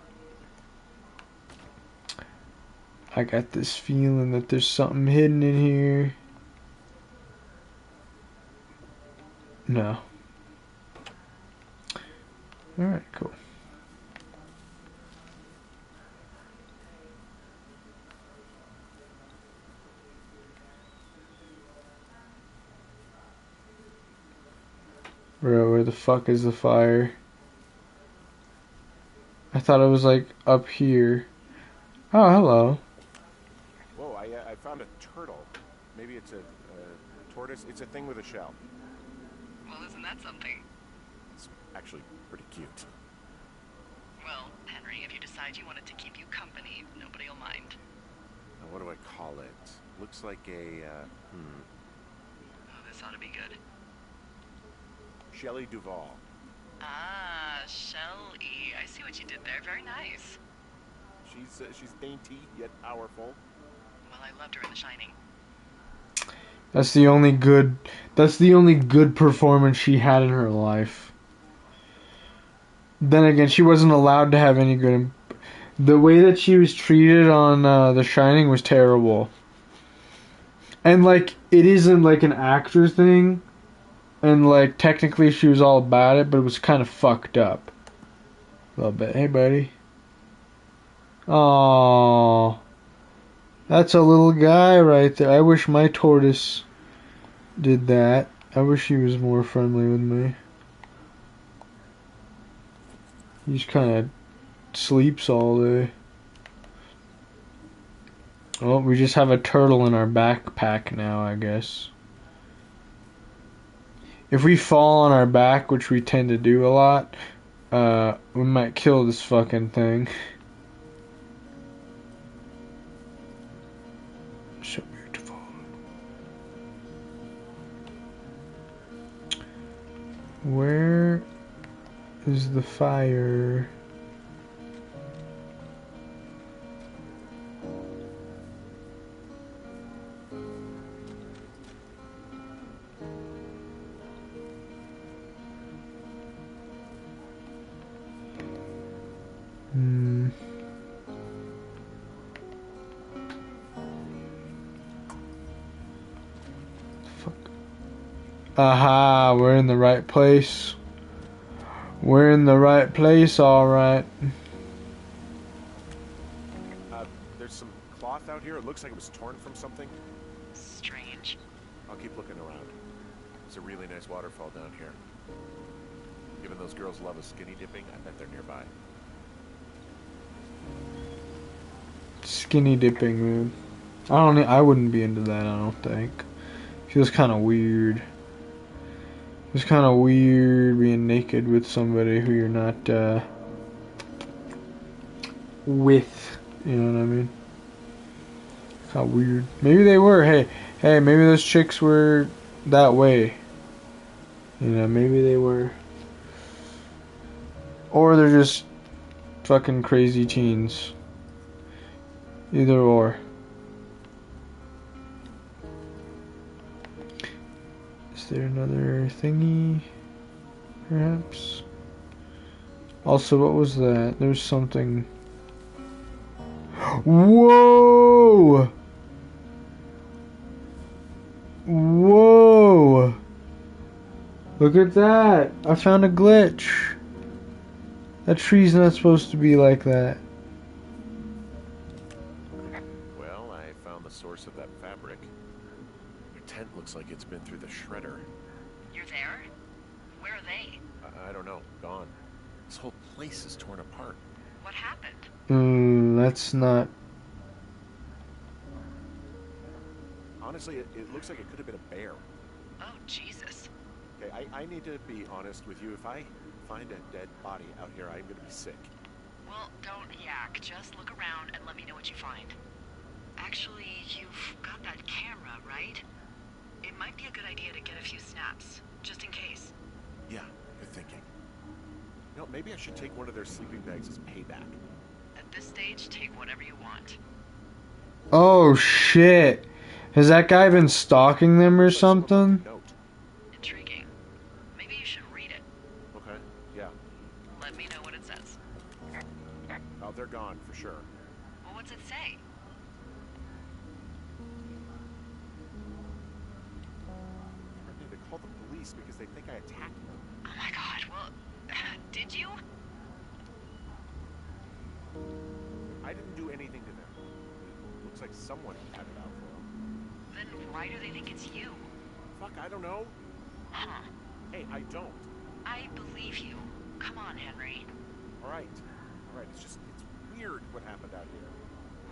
I got this feeling that there's something hidden in here. No. Alright, cool. Bro, where the fuck is the fire? I thought it was like up here. Oh, hello. Whoa, I found a turtle. Maybe it's a tortoise. It's a thing with a shell. Well, isn't that something? It's actually pretty cute. Well, Henry, if you decide you want it to keep you company, nobody will mind. Now, what do I call it? Looks like a, Oh, this ought to be good. Shelley Duvall. Ah, Shelley. I see what you did there. Very nice. She's dainty yet powerful. Well, I loved her in The Shining. That's the only good performance she had in her life. Then again, she wasn't allowed to have any good. The way that she was treated on The Shining was terrible. And like, it isn't like an actor thing. And like, technically she was all about it, but it was kind of fucked up. A little bit. Hey, buddy. Aww. That's a little guy right there. I wish my tortoise did that. I wish he was more friendly with me. He just kind of sleeps all day. Well, we just have a turtle in our backpack now, I guess. If we fall on our back, which we tend to do a lot, we might kill this fucking thing. So beautiful. Where is the fire? Fuck. Aha, we're in the right place. We're in the right place, alright. There's some cloth out here. It looks like it was torn from something. Strange. I'll keep looking around. There's a really nice waterfall down here. Given those girls love a skinny dipping, I bet they're nearby. Skinny dipping, man. I wouldn't be into that, I don't think. Feels kind of weird. It's kind of weird being naked with somebody who you're not, with. You know what I mean? It's kind of weird. Maybe they were. Hey, maybe those chicks were that way. You know, maybe they were. Or they're just fucking crazy teens. Either or. Is there another thingy? Perhaps? Also, what was that? There's something. Whoa! Whoa! Look at that! I found a glitch. That tree's not supposed to be like that. Well, I found the source of that fabric. Your tent looks like it's been through the shredder. You're there? Where are they? I don't know. Gone. This whole place is torn apart. What happened? That's not. Honestly, it looks like it could have been a bear. Oh, Jesus. Okay, I need to be honest with you. If I find a dead body out here, I'm gonna be sick. Well, don't yak. Just look around and let me know what you find. Actually, you've got that camera, right? It might be a good idea to get a few snaps, just in case. Yeah, good thinking. You know, maybe I should take one of their sleeping bags as payback. At this stage, take whatever you want. Oh shit! Has that guy been stalking them or something? Note. Intriguing. Maybe you should read it. Okay, yeah. Let me know what it says. Oh, they're gone for sure. Well, what's it say? Threatening to call the police because they think I attacked them. Oh my god, well, did you? I didn't do anything to them. Looks like someone had it out for them. Then why do they think it's you? Fuck, I don't know. Huh. Hey, I don't. I believe you. Come on, Henry. All right. It's weird what happened out here.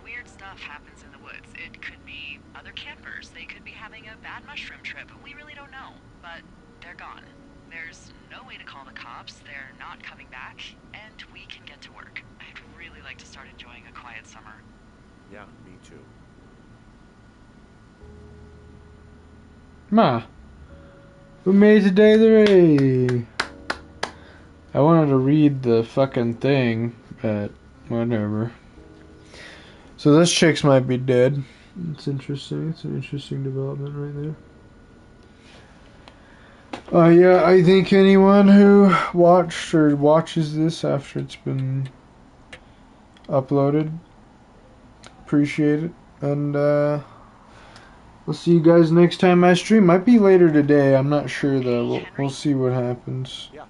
Weird stuff happens in the woods. It could be other campers. They could be having a bad mushroom trip. We really don't know. But they're gone. There's no way to call the cops. They're not coming back. And we can get to work. I'd really like to start enjoying a quiet summer. Yeah, me too. Ma, who made today the I wanted to read the fucking thing, but whatever. So those chicks might be dead. It's interesting. It's an interesting development right there. Yeah, I think anyone who watched or watches this after it's been uploaded, appreciate it. And we'll see you guys next time I stream. Might be later today. I'm not sure though. We'll see what happens. Yeah,